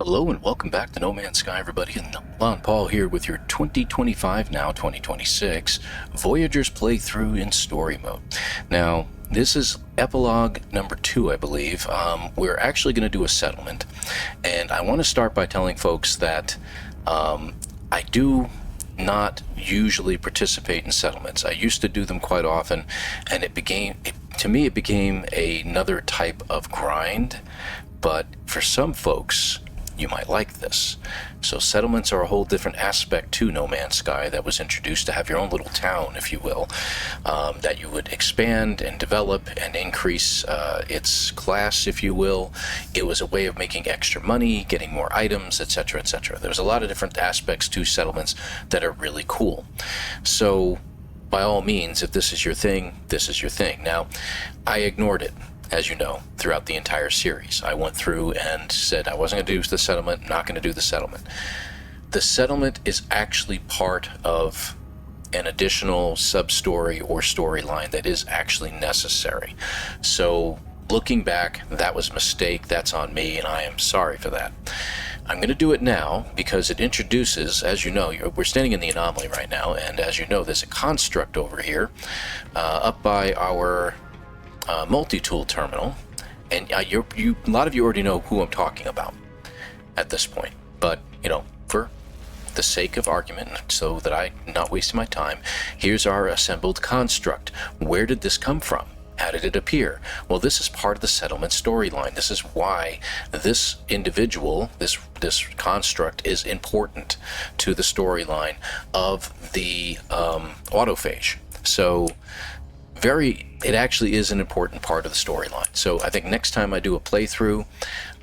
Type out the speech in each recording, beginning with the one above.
Hello and welcome back to No Man's Sky, everybody, and ElanPaul here with your 2025, now 2026, Voyagers playthrough in story mode. Now, this is Epilogue number 2, I believe. We're actually going to do a settlement, and I want to start by telling folks that I do not usually participate in settlements. I used to do them quite often, and to me it became another type of grind, but for some folks, you might like this. So settlements are a whole different aspect to No Man's Sky that was introduced to have your own little town, if you will, that you would expand and develop and increase its class, if you will. It was a way of making extra money, getting more items, etc., etc. There's a lot of different aspects to settlements that are really cool. So by all means, if this is your thing, this is your thing. Now, I ignored it, as you know, throughout the entire series. I went through and said I wasn't going to do the settlement, not going to do the settlement. The settlement is actually part of an additional sub-story or storyline that is actually necessary. So looking back, that was a mistake, that's on me, and I am sorry for that. I'm going to do it now because it introduces, as you know, we're standing in the anomaly right now, and as you know, there's a construct over here up by our multi-tool terminal, and a lot of you already know who I'm talking about at this point, but for the sake of argument, so that I'm not wasting my time, here's our assembled construct. Where did this come from? How did it appear? Well, this is part of the settlement storyline. This is why this individual, this construct, is important to the storyline of the Autophage. So it actually is an important part of the storyline. So I think next time I do a playthrough,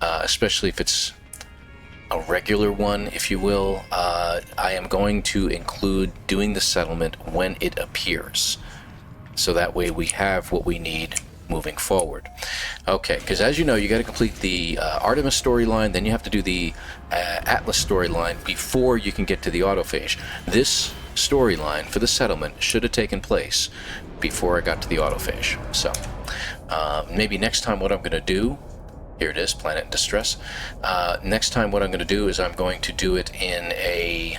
especially if it's a regular one, if you will, I am going to include doing the settlement when it appears. So that way we have what we need moving forward. Okay, because as you know, you got to complete the Artemis storyline, then you have to do the Atlas storyline before you can get to the Autophage. This storyline for the settlement should have taken place before I got to the Autophage. So maybe next time what I'm going to do, here it is, Planet in Distress. Next time what I'm going to do is I'm going to do it in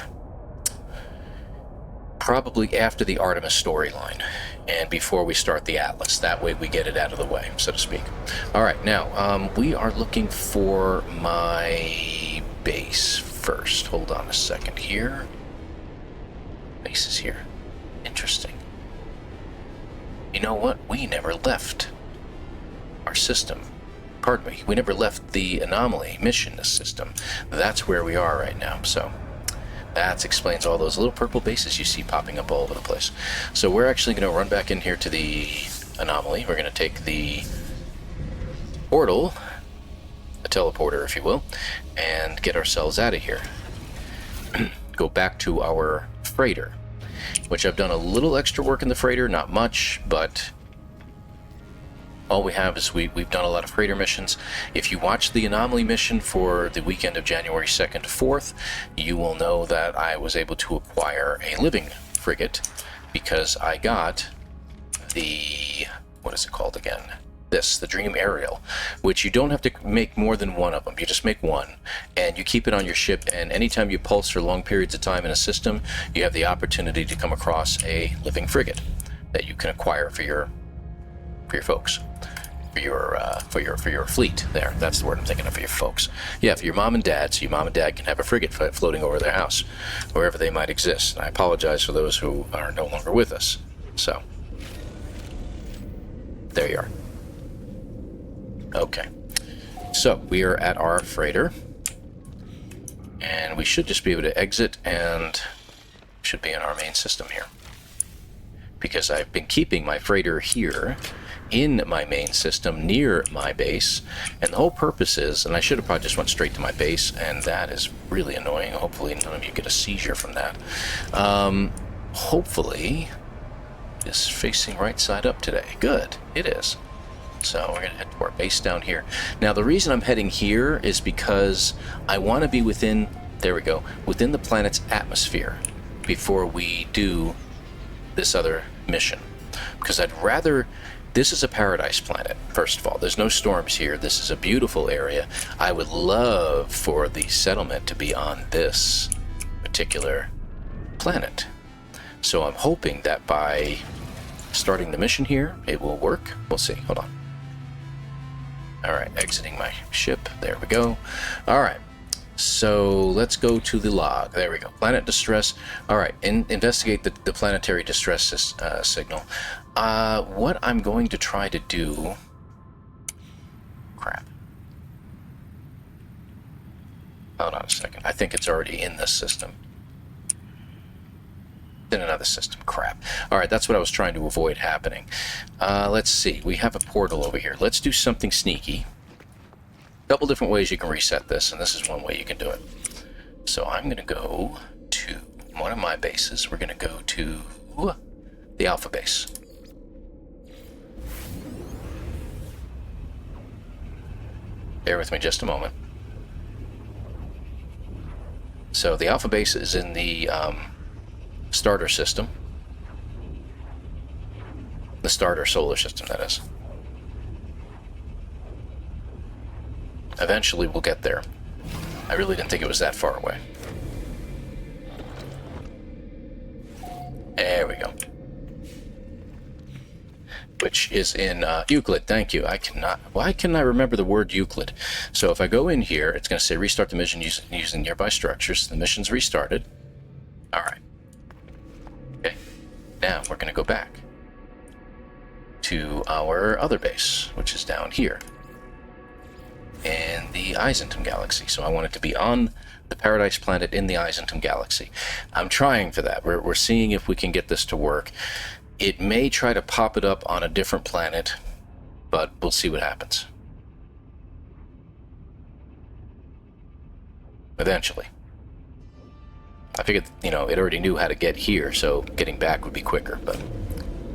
probably after the Artemis storyline and before we start the Atlas. That way we get it out of the way, so to speak. All right, now we are looking for my base first. Hold on a second here. Base is here. Interesting. You know what? We never left our system. Pardon me. We never left the anomaly mission system. That's where we are right now. So that explains all those little purple bases you see popping up all over the place. So we're actually going to run back in here to the anomaly. We're going to take the portal, a teleporter if you will, and get ourselves out of here. Go back to our freighter, which I've done a little extra work in the freighter, not much, but all we have is we've done a lot of freighter missions. If you watch the anomaly mission for the weekend of January 2nd to 4th, you will know that I was able to acquire a living frigate because I got the, what is it called again? The Dream Aerial, which you don't have to make more than one of them. You just make one, and you keep it on your ship, and anytime you pulse for long periods of time in a system, you have the opportunity to come across a living frigate that you can acquire for your folks, for your fleet there. That's the word I'm thinking of, for your folks. Yeah, for your mom and dad, so your mom and dad can have a frigate floating over their house, wherever they might exist. And I apologize for those who are no longer with us. So, there you are. Okay, so we are at our freighter, and we should just be able to exit and should be in our main system here, because I've been keeping my freighter here in my main system near my base, and the whole purpose is, and I should have probably just went straight to my base, and that is really annoying. Hopefully none of you get a seizure from that. Hopefully it's facing right side up today. Good, it is. So we're going to head to our base down here. Now the reason I'm heading here is because I want to be within, there we go, within the planet's atmosphere before we do this other mission. Because I'd rather This is a paradise planet, first of all. There's no storms here. This is a beautiful area. I would love for the settlement to be on this particular planet. So I'm hoping that by starting the mission here, it will work. We'll see. Hold on. All right, exiting my ship. There we go. All right. So let's go to the log. There we go. Planet distress. All right. Investigate the planetary distress signal. What I'm going to try to do... Crap. Hold on a second. I think it's already in this system. In another system. Crap. All right. That's what I was trying to avoid happening. Let's see. We have a portal over here. Let's do something sneaky. Couple different ways you can reset this, and this is one way you can do it. So I'm going to go to one of my bases. We're going to go to the Alpha base. Bear with me just a moment. So the Alpha base is in the starter system. The starter solar system, that is. Eventually we'll get there. I really didn't think it was that far away. There we go. Which is in Euclid. Thank you. Why can I remember the word Euclid? So if I go in here, it's going to say restart the mission using nearby structures. The mission's restarted. All right. Okay. Now we're going to go back to our other base, which is down here in the Eisentum galaxy. So I want it to be on the Paradise planet in the Eisentum galaxy. I'm trying for that. We're seeing if we can get this to work. It may try to pop it up on a different planet, but we'll see what happens. Eventually. I figured, it already knew how to get here, so getting back would be quicker, but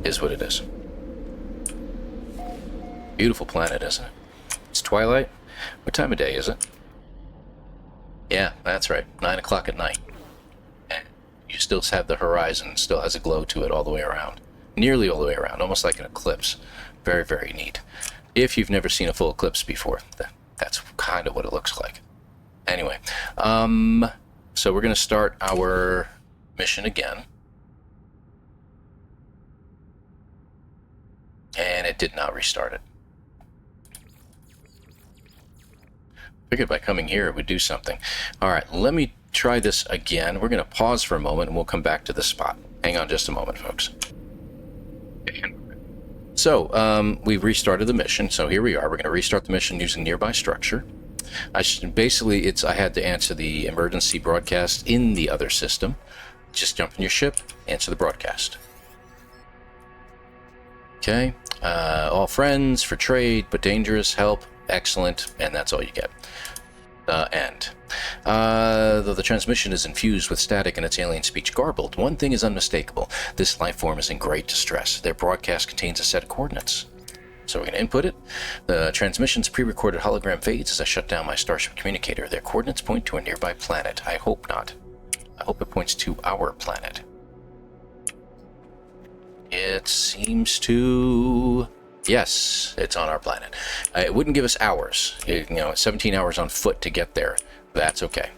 it is what it is. Beautiful planet, isn't it? It's twilight. What time of day is it? Yeah, that's right. 9 o'clock at night. And you still have the horizon, still has a glow to it all the way around. Nearly all the way around, almost like an eclipse. Very, very neat. If you've never seen a full eclipse before, that's kind of what it looks like. Anyway, so we're going to start our mission again. And it did not restart it. Figured by coming here it would do something. Alright, let me try this again. We're going to pause for a moment and we'll come back to this spot. Hang on just a moment, folks. So, we've restarted the mission. So here we are. We're going to restart the mission using nearby structure. I had to answer the emergency broadcast in the other system. Just jump in your ship, answer the broadcast. Okay. All friends, for trade, but dangerous, help, excellent, and that's all you get. End. Though the transmission is infused with static and its alien speech garbled, one thing is unmistakable. This life form is in great distress. Their broadcast contains a set of coordinates. So we're going to input it. The transmission's pre-recorded hologram fades as I shut down my Starship communicator. Their coordinates point to a nearby planet. I hope not. I hope it points to our planet. It seems to... Yes, it's on our planet. It wouldn't give us hours. 17 hours on foot to get there. That's okay.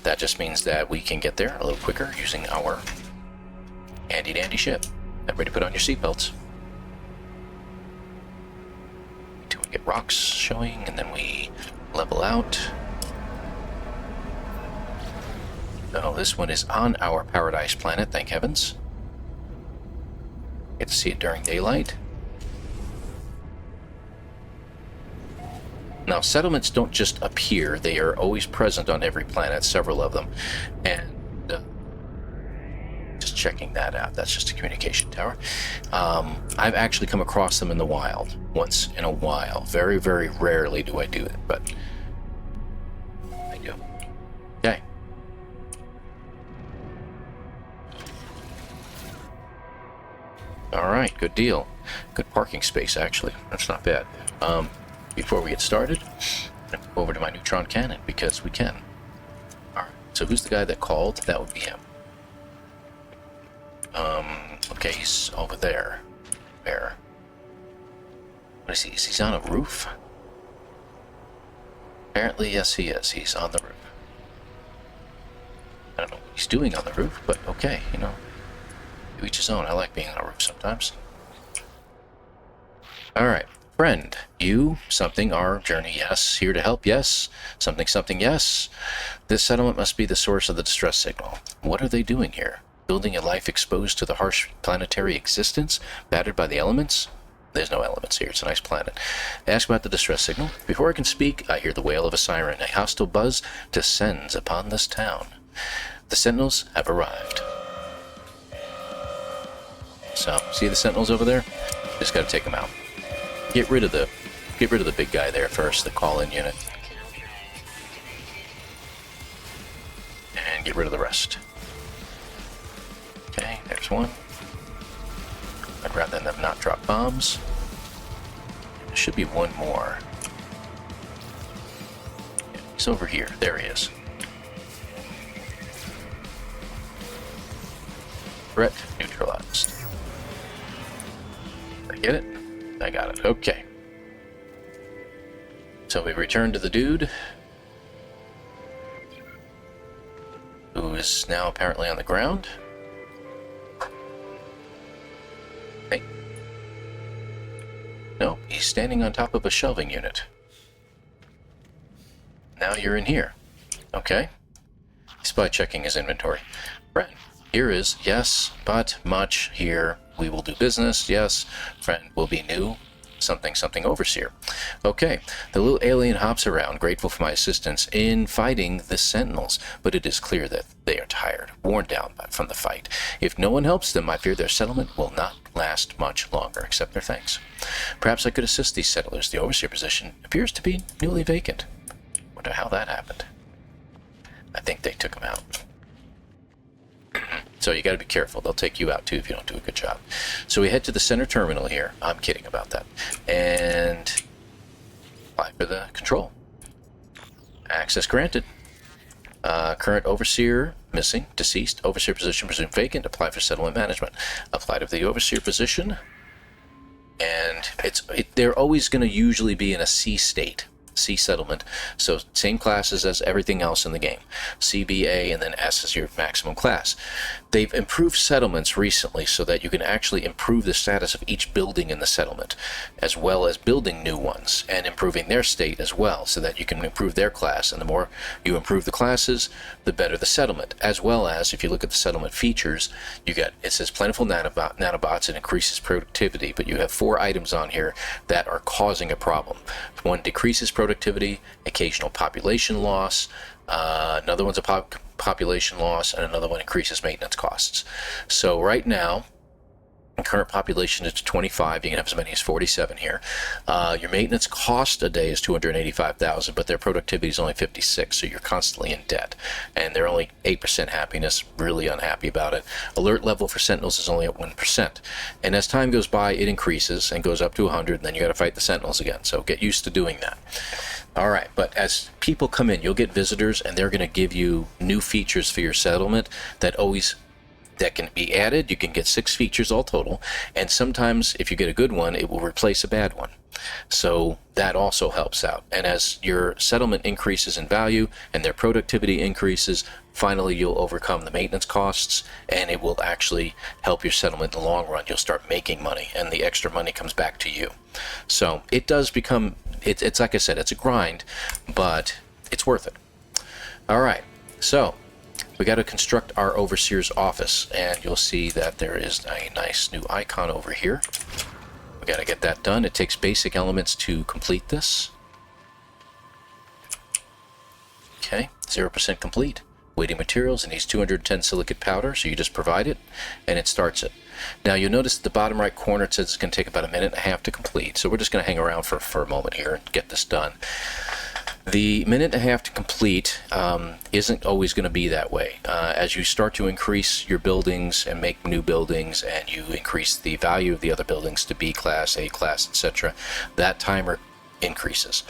That just means that we can get there a little quicker using our handy-dandy ship. Everybody put on your seatbelts. Until we get rocks showing, and then we level out. Oh, this one is on our Paradise planet, thank heavens. Get to see it during daylight. Now, settlements don't just appear, they are always present on every planet, several of them. And just checking that out, that's just a communication tower. I've actually come across them in the wild, once in a while. Very, very rarely do I do it, but I do. Okay. Alright, good deal. Good parking space, actually. That's not bad. Before we get started, I'm going to go over to my neutron cannon, because we can. Alright, so who's the guy that called? That would be him. Okay, he's over there. There. What is he? Is he on a roof? Apparently, yes, he is. He's on the roof. I don't know what he's doing on the roof, but okay, you know. To each his own. I like being on a roof sometimes. Alright. Friend, you, something, our journey, yes. Here to help, yes. Something, something, yes. This settlement must be the source of the distress signal. What are they doing here? Building a life exposed to the harsh planetary existence? Battered by the elements? There's no elements here. It's a nice planet. Ask about the distress signal. Before I can speak, I hear the wail of a siren. A hostile buzz descends upon this town. The sentinels have arrived. So, see the sentinels over there? Just gotta take them out. Get rid of the big guy there first, the call-in unit. And get rid of the rest. Okay, there's one. I'd rather them not drop bombs. There should be one more. Yeah, he's over here. There he is. Threat neutralized. Did I get it? I got it. Okay. So we return to the dude, who is now apparently on the ground. Hey. No, he's standing on top of a shelving unit. Now you're in here. Okay. He's by checking his inventory. Friend, here is, yes, but much here. We will do business, yes. Friend will be new. Something, something, overseer. Okay, the little alien hops around, grateful for my assistance in fighting the sentinels, but it is clear that they are tired, worn down from the fight. If no one helps them, I fear their settlement will not last much longer. Accept their thanks. Perhaps I could assist these settlers. The overseer position appears to be newly vacant. Wonder how that happened. I think they took him out. So you got to be careful. They'll take you out too if you don't do a good job. So we head to the center terminal here. I'm kidding about that. And apply for the control. Access granted. Current overseer missing, deceased. Overseer position presumed vacant. Apply for settlement management. Apply to the overseer position. And they're always going to usually be in a C state. C settlement, so same classes as everything else in the game. C, B, A, and then S is your maximum class. They've improved settlements recently so that you can actually improve the status of each building in the settlement, as well as building new ones and improving their state as well, so that you can improve their class. And the more you improve the classes, the better the settlement. As well as, if you look at the settlement features, you get, it says plentiful nanobots and increases productivity, but you have 4 items on here that are causing a problem. One decreases productivity, occasional population loss, another one's a population loss, and another one increases maintenance costs. So right now, current population is 25. You can have as many as 47 here. Your maintenance cost a day is 285,000, but their productivity is only 56, so you're constantly in debt. And they're only 8% happiness, really unhappy about it. Alert level for Sentinels is only at 1%. And as time goes by, it increases and goes up to 100, and then you got to fight the Sentinels again. So get used to doing that. All right, but as people come in, you'll get visitors, and they're going to give you new features for your settlement that can be added. You can get 6 features all total, and sometimes if you get a good one, it will replace a bad one. So that also helps out. And as your settlement increases in value and their productivity increases, finally you'll overcome the maintenance costs, and it will actually help your settlement in the long run. You'll start making money, and the extra money comes back to you. So it does become, it's like I said, it's a grind, but it's worth it. All right, so we got to construct our overseer's office, and you'll see that there is a nice new icon over here. We got to get that done. It takes basic elements to complete this. Okay, 0% complete. Waiting materials, it needs 210 silicate powder, so you just provide it, and it starts it. Now you'll notice at the bottom right corner it says it's going to take about 1.5 minutes to complete, so we're just going to hang around for a moment here and get this done. The 1.5 minutes to complete isn't always going to be that way. As you start to increase your buildings and make new buildings, and you increase the value of the other buildings to B class, A class, etc., that timer increases.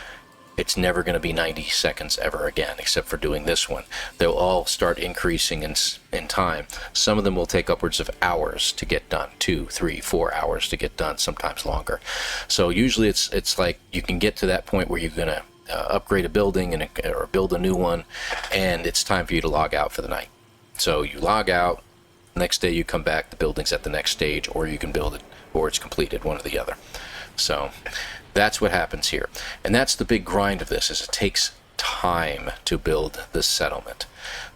it's never going to be 90 seconds ever again, except for doing this one. They'll all start increasing in time. Some of them will take upwards of hours to get done, 2, 3, 4 hours to get done, sometimes longer. So usually it's like you can get to that point where you're going to upgrade a building or build a new one, and it's time for you to log out for the night. So you log out, next day you come back, the building's at the next stage, or you can build it, or it's completed, one or the other. So that's what happens here. And that's the big grind of this, is it takes time to build this settlement.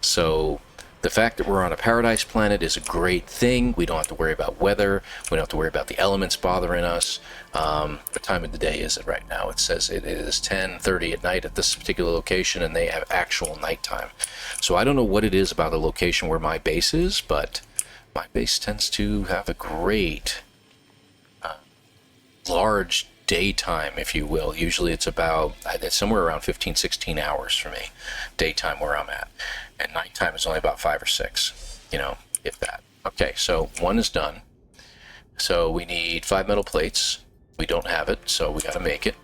So the fact that we're on a paradise planet is a great thing. We don't have to worry about weather. We don't have to worry about the elements bothering us. What time of the day is it right now? It says it is 10:30 at night at this particular location, and they have actual nighttime. So I don't know what it is about the location where my base is, but my base tends to have a great large daytime, if you will. Usually it's somewhere around 15, 16 hours for me, daytime where I'm at. And nighttime is only about 5 or 6, if that. Okay, so one is done. So we need 5 metal plates. We don't have it, so we got to make it.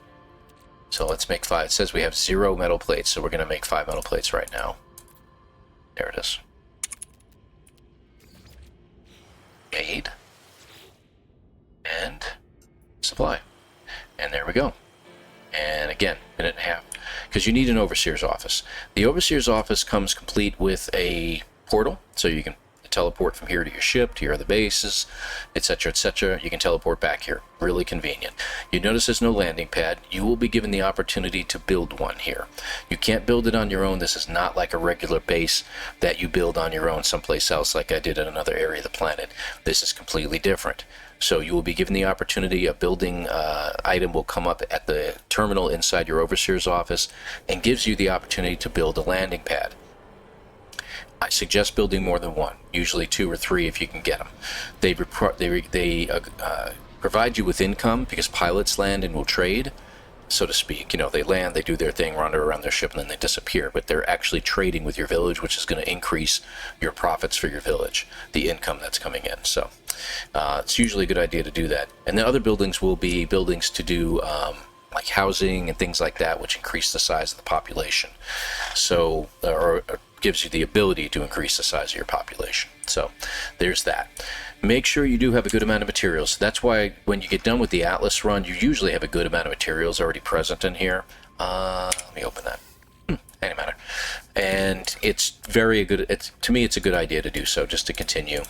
So let's make 5. It says we have 0 metal plates, so we're going to make 5 metal plates right now. There it is. Made. And supply. And there we go. And again, minute and a half, because you need an overseer's office. The overseer's office comes complete with a portal, so you can teleport from here to your ship, to your other bases, etc., etc. You can teleport back here. Really convenient. You notice there's no landing pad. You will be given the opportunity to build one here. You can't build it on your own. This is not like a regular base that you build on your own someplace else like I did in another area of the planet. This is completely different. So you will be given the opportunity, a building item will come up at the terminal inside your overseer's office and gives you the opportunity to build a landing pad. I suggest building more than one, usually 2 or 3 if you can get them. They provide you with income because pilots land and will trade, so to speak. They land, they do their thing, wander around their ship, and then they disappear. But they're actually trading with your village, which is going to increase your profits for your village, the income that's coming in. So it's usually a good idea to do that. And the other buildings will be buildings to do like housing and things like that, which increase the size of the population. So, or gives you the ability to increase the size of your population. So there's that. Make sure you do have a good amount of materials. That's why when you get done with the Atlas run, you usually have a good amount of materials already present in here. Let me open that. Any matter. And it's to me, it's a good idea to do so, just to continue,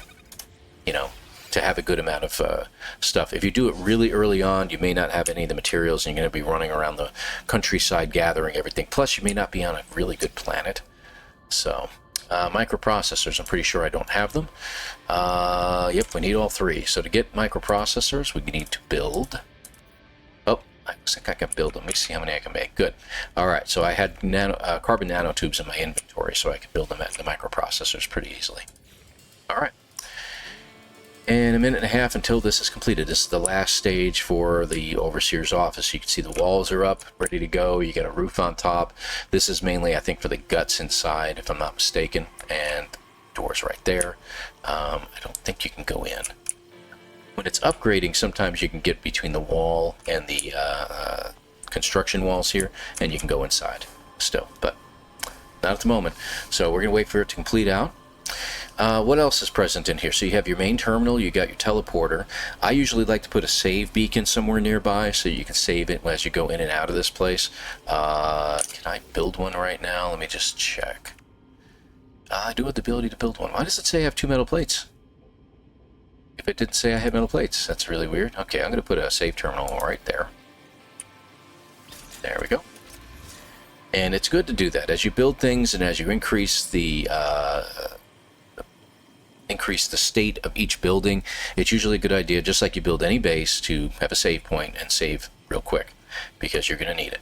to have a good amount of stuff. If you do it really early on, you may not have any of the materials, and you're going to be running around the countryside gathering everything. Plus, you may not be on a really good planet. So, microprocessors, I'm pretty sure I don't have them. Yep, we need all 3. So to get microprocessors, we need to build. Oh, I think I can build them. Let me see how many I can make. Good. All right, so I had carbon nanotubes in my inventory, so I could build them at the microprocessors pretty easily. All right. And a minute and a half until this is completed. This is the last stage for the overseer's office. You can see the walls are up, ready to go. You got a roof on top. This is mainly, I think, for the guts inside, if I'm not mistaken. And doors right there. I don't think you can go in. When it's upgrading, sometimes you can get between the wall and the construction walls here, and you can go inside still, but not at the moment. So we're going to wait for it to complete out. What else is present in here? So you have your main terminal, you got your teleporter. I usually like to put a save beacon somewhere nearby so you can save it as you go in and out of this place. Can I build one right now? Let me just check. I do have the ability to build one. Why does it say I have 2 metal plates? If it didn't say I had metal plates, that's really weird. Okay, I'm going to put a save terminal right there. There we go. And it's good to do that. As you build things and as you increase the state of each building, it's usually a good idea, just like you build any base, to have a save point and save real quick, because you're going to need it.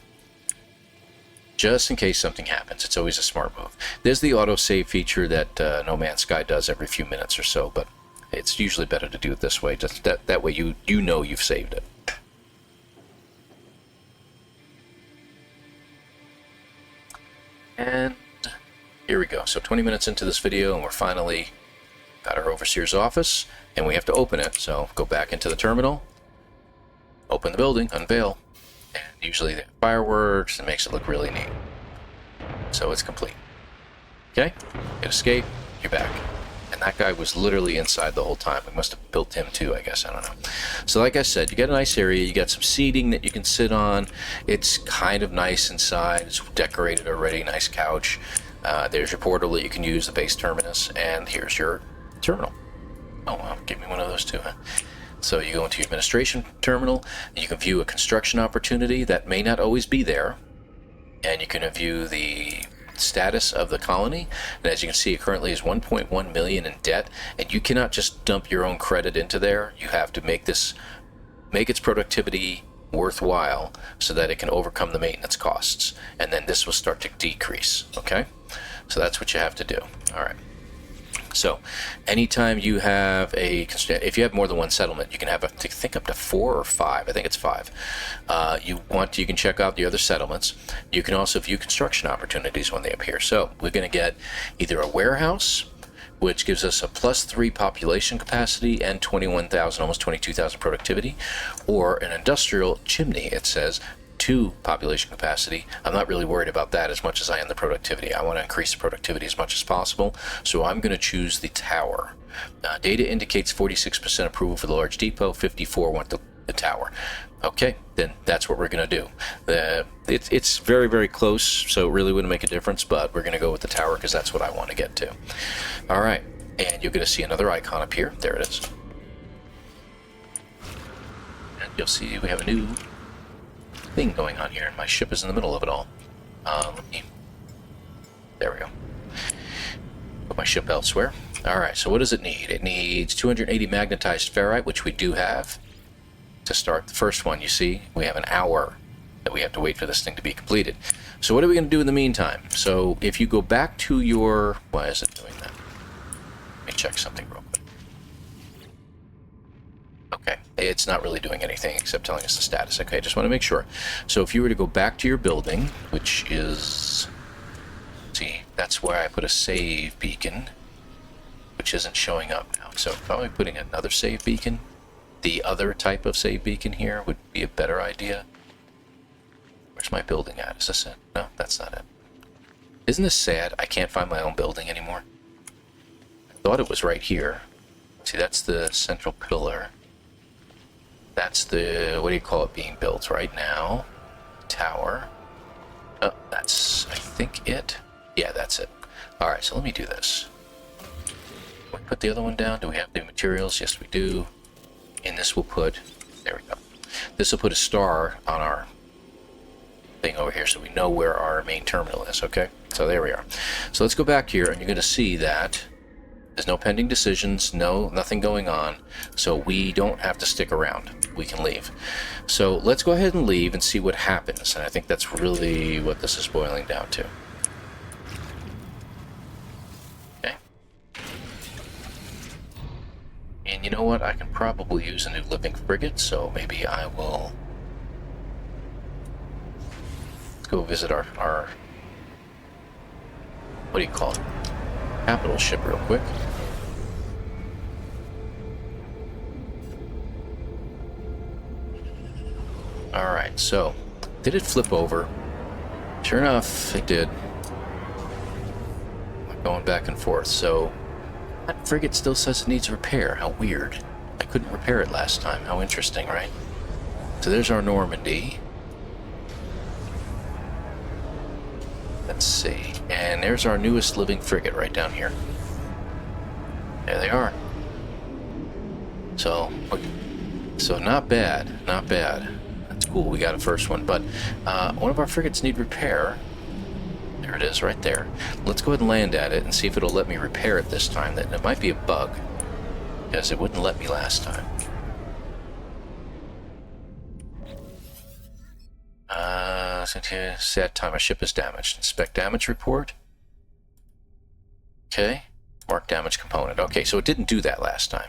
Just in case something happens. It's always a smart move. There's the auto-save feature that No Man's Sky does every few minutes or so, but it's usually better to do it this way. Just that way you know you've saved it. And here we go. So 20 minutes into this video, and we're finally got our overseer's office, and we have to open it. So go back into the terminal, open the building, unveil, And usually the fireworks, it makes it look really neat. So it's complete. Okay, hit escape, you're back. And that guy was literally inside the whole time. We must have built him too, I guess. I don't know. So like I said, you get a nice area. You got some seating that you can sit on. It's kind of nice inside. It's decorated already. Nice couch. There's your portal that you can use, the base terminus. And here's your terminal. Oh, well, give me one of those too, huh? So you go into your administration terminal. And you can view a construction opportunity that may not always be there. And you can view the status of the colony, and as you can see, it currently is 1.1 million in debt, and you cannot just dump your own credit into there. You have to make its productivity worthwhile so that it can overcome the maintenance costs, and then this will start to decrease. Okay, so that's what you have to do. All right, so anytime you have if you have more than one settlement, you can have I think up to 4 or 5. I think it's 5. You can check out the other settlements. You can also view construction opportunities when they appear. So we're going to get either a warehouse, which gives us a +3 population capacity and 21,000, almost 22,000 productivity, or an industrial chimney. It says 2 population capacity. I'm not really worried about that as much as I am the productivity. I want to increase the productivity as much as possible, so I'm going to choose the tower. Data indicates 46% approval for the large depot, 54 want the tower. Okay, then that's what we're going to do. It's very, very close, so it really wouldn't make a difference, but we're going to go with the tower because that's what I want to get to. All right, and you're going to see another icon appear. There it is. And you'll see we have a new thing going on here. My ship is in the middle of it all. There we go. Put my ship elsewhere. All right, so what does it need? It needs 280 magnetized ferrite, which we do have. To start the first one, you see, we have an hour that we have to wait for this thing to be completed. So what are we going to do in the meantime? So if you go back to your... Why is it doing that? Let me check something real quick. Okay, it's not really doing anything except telling us the status. Okay, just want to make sure. So if you were to go back to your building, which is... See, that's where I put a save beacon, which isn't showing up now. So probably putting another save beacon. The other type of save beacon here would be a better idea. Where's my building at? Is this it? No, that's not it. Isn't this sad? I can't find my own building anymore. I thought it was right here. See, that's the central pillar. That's the, what do you call it, being built right now? Tower. Oh, that's, I think it. Yeah, that's it. Alright, so let me do this. Can we put the other one down? Do we have the materials? Yes, we do. And this will put, there we go. This will put a star on our thing over here so we know where our main terminal is, okay? So there we are. So let's go back here, and you're going to see that there's no pending decisions, nothing going on, so we don't have to stick around. We can leave. So let's go ahead and leave and see what happens, and I think that's really what this is boiling down to. And you know what? I can probably use a new living frigate, so maybe I will... Let's go visit our what do you call it? Capital ship real quick. Alright, so, did it flip over? Sure enough, it did. Going back and forth, so... That frigate still says it needs repair. How weird. I couldn't repair it last time. How interesting, right? So there's our Normandy. Let's see. And there's our newest living frigate right down here. There they are. So not bad. Not bad. That's cool. We got a first one. But one of our frigates need repair. There it is, right there. Let's go ahead and land at it and see if it'll let me repair it this time. That it might be a bug, because it wouldn't let me last time. Sad time. A ship is damaged. Inspect damage report. Okay. Mark damage component. Okay, so it didn't do that last time.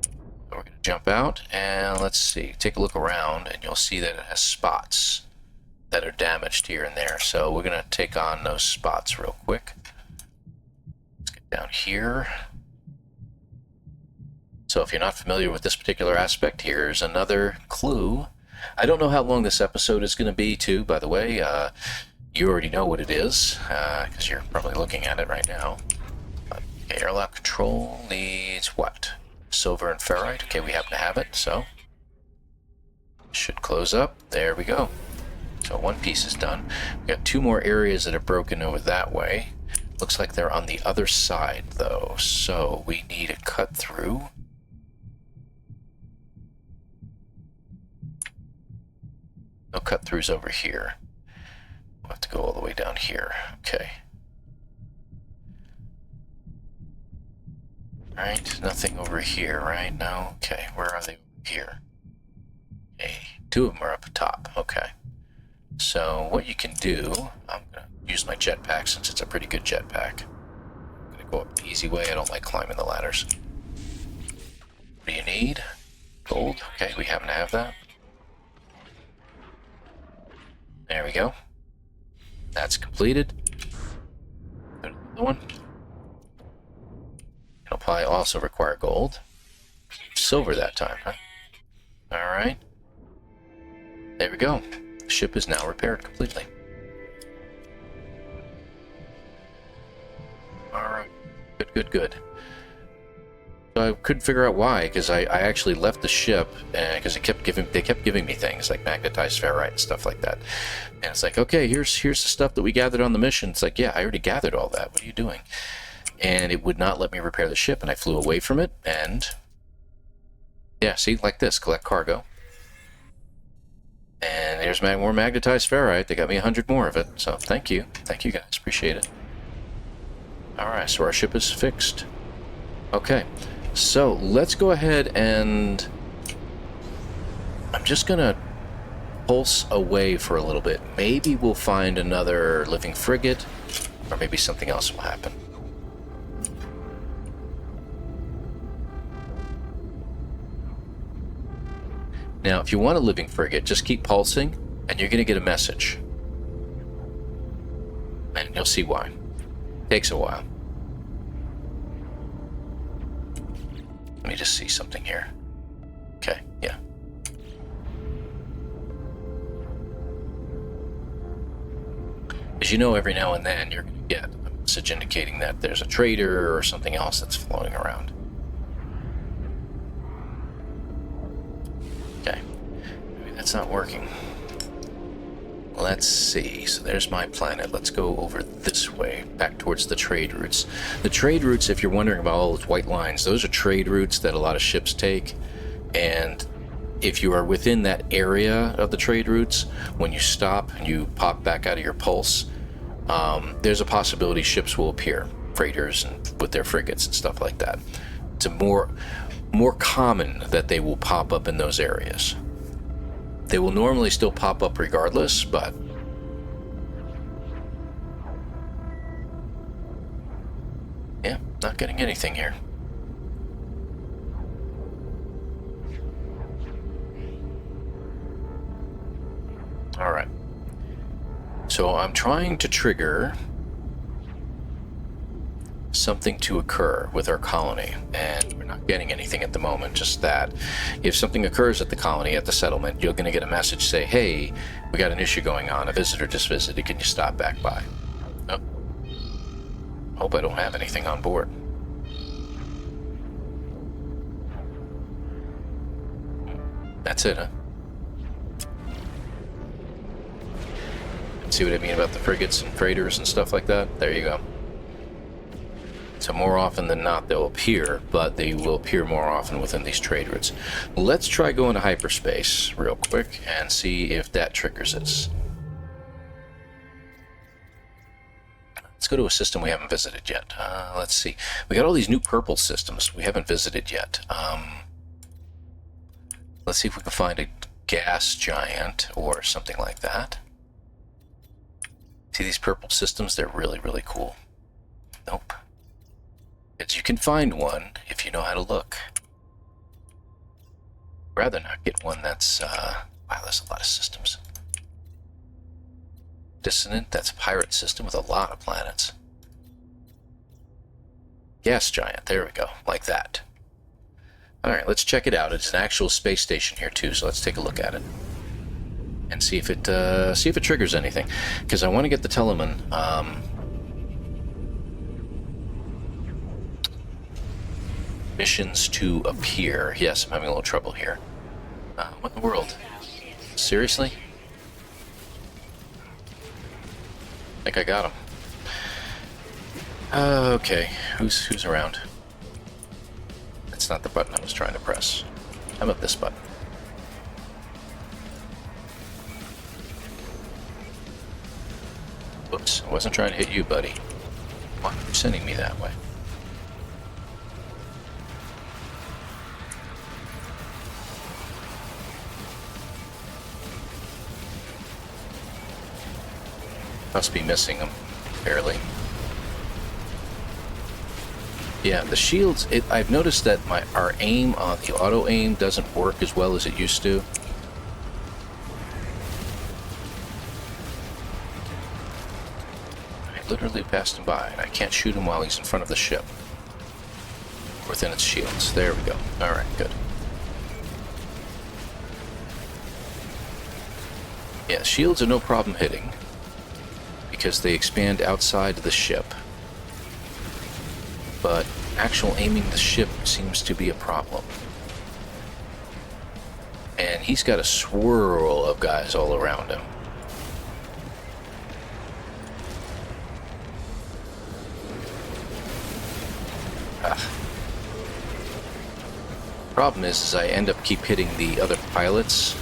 So we're going to jump out and let's see. Take a look around and you'll see that it has spots that are damaged here and there. So we're going to take on those spots real quick. Let's get down here. So if you're not familiar with this particular aspect, here's another clue. I don't know how long this episode is going to be, too, by the way. You already know what it is, because you're probably looking at it right now. Airlock control needs what? Silver and ferrite. Okay, we happen to have it, so should close up. There we go. So one piece is done. We got 2 more areas that are broken over that way. Looks like they're on the other side, though, so we need a cut through. No cut throughs over here. We'll have to go all the way down here. Okay. Alright, nothing over here, right? No? Okay, where are they over here? Okay, 2 of them are up top. Okay. So, what you can do, I'm going to use my jetpack since it's a pretty good jetpack. I'm going to go up the easy way. I don't like climbing the ladders. What do you need? Gold? Okay, we happen to have that. There we go. That's completed. Go to the other one. It'll probably also require gold. Silver that time, huh? Alright. There we go. The ship is now repaired completely. Alright. Good, good, good. So I couldn't figure out why, because I actually left the ship, because they kept giving me things like magnetized ferrite and stuff like that. And it's like, okay, here's the stuff that we gathered on the mission. It's like, yeah, I already gathered all that. What are you doing? And it would not let me repair the ship, and I flew away from it, and yeah, see, like this, collect cargo. And there's more magnetized ferrite. They got me 100 more of it, so thank you. Thank you guys, appreciate it. Alright, so our ship is fixed. Okay, so let's go ahead and I'm just gonna pulse away for a little bit. Maybe we'll find another living frigate, or maybe something else will happen. Now, if you want a living frigate, just keep pulsing, and you're going to get a message. And you'll see why. Takes a while. Let me just see something here. Okay, yeah. As you know, every now and then, you're going to get a message indicating that there's a trader or something else that's floating around. Okay, maybe that's not working. Let's see, so there's my planet. Let's go over this way, back towards the trade routes. The trade routes, if you're wondering about all those white lines, those are trade routes that a lot of ships take. And if you are within that area of the trade routes, when you stop and you pop back out of your pulse, there's a possibility ships will appear, freighters and with their frigates and stuff like that. It's a more common that they will pop up in those areas. They will normally still pop up regardless, but yeah, not getting anything here. All right. So I'm trying to trigger something to occur with our colony, and we're not getting anything at the moment, just that if something occurs at the colony, at the settlement, you're going to get a message say, hey, we got an issue going on, a visitor just visited, can you stop back by? Oh. Hope I don't have anything on board. That's it, huh? See what I mean about the frigates and freighters and stuff like that? There you go. So more often than not, they'll appear, but they will appear more often within these trade routes. Let's try going to hyperspace real quick and see if that triggers us. Let's go to a system we haven't visited yet. Let's see. We got all these new purple systems we haven't visited yet. Let's see if we can find a gas giant or something like that. See these purple systems? They're really, really cool. Nope. Because you can find one if you know how to look. Rather not get one that's, wow, there's a lot of systems. Dissonant, that's a pirate system with a lot of planets. Gas giant, there we go, like that. Alright, let's check it out. It's an actual space station here too, so let's take a look at it. and see if it triggers anything, because I want to get the Telemann missions to appear. Yes, I'm having a little trouble here. What in the world? Seriously? I think I got him. Okay, who's around? That's not the button I was trying to press. How about this button? Whoops, I wasn't trying to hit you, buddy. Why are you sending me that way? Must be missing them, barely. Yeah, the shields, I've noticed that our aim on the auto aim doesn't work as well as it used to. I literally passed him by, and I can't shoot him while he's in front of the ship. Within its shields. There we go. Alright, good. Yeah, shields are no problem hitting, because they expand outside of the ship. But actual aiming the ship seems to be a problem. And he's got a swirl of guys all around him. Problem is I end up keep hitting the other pilots.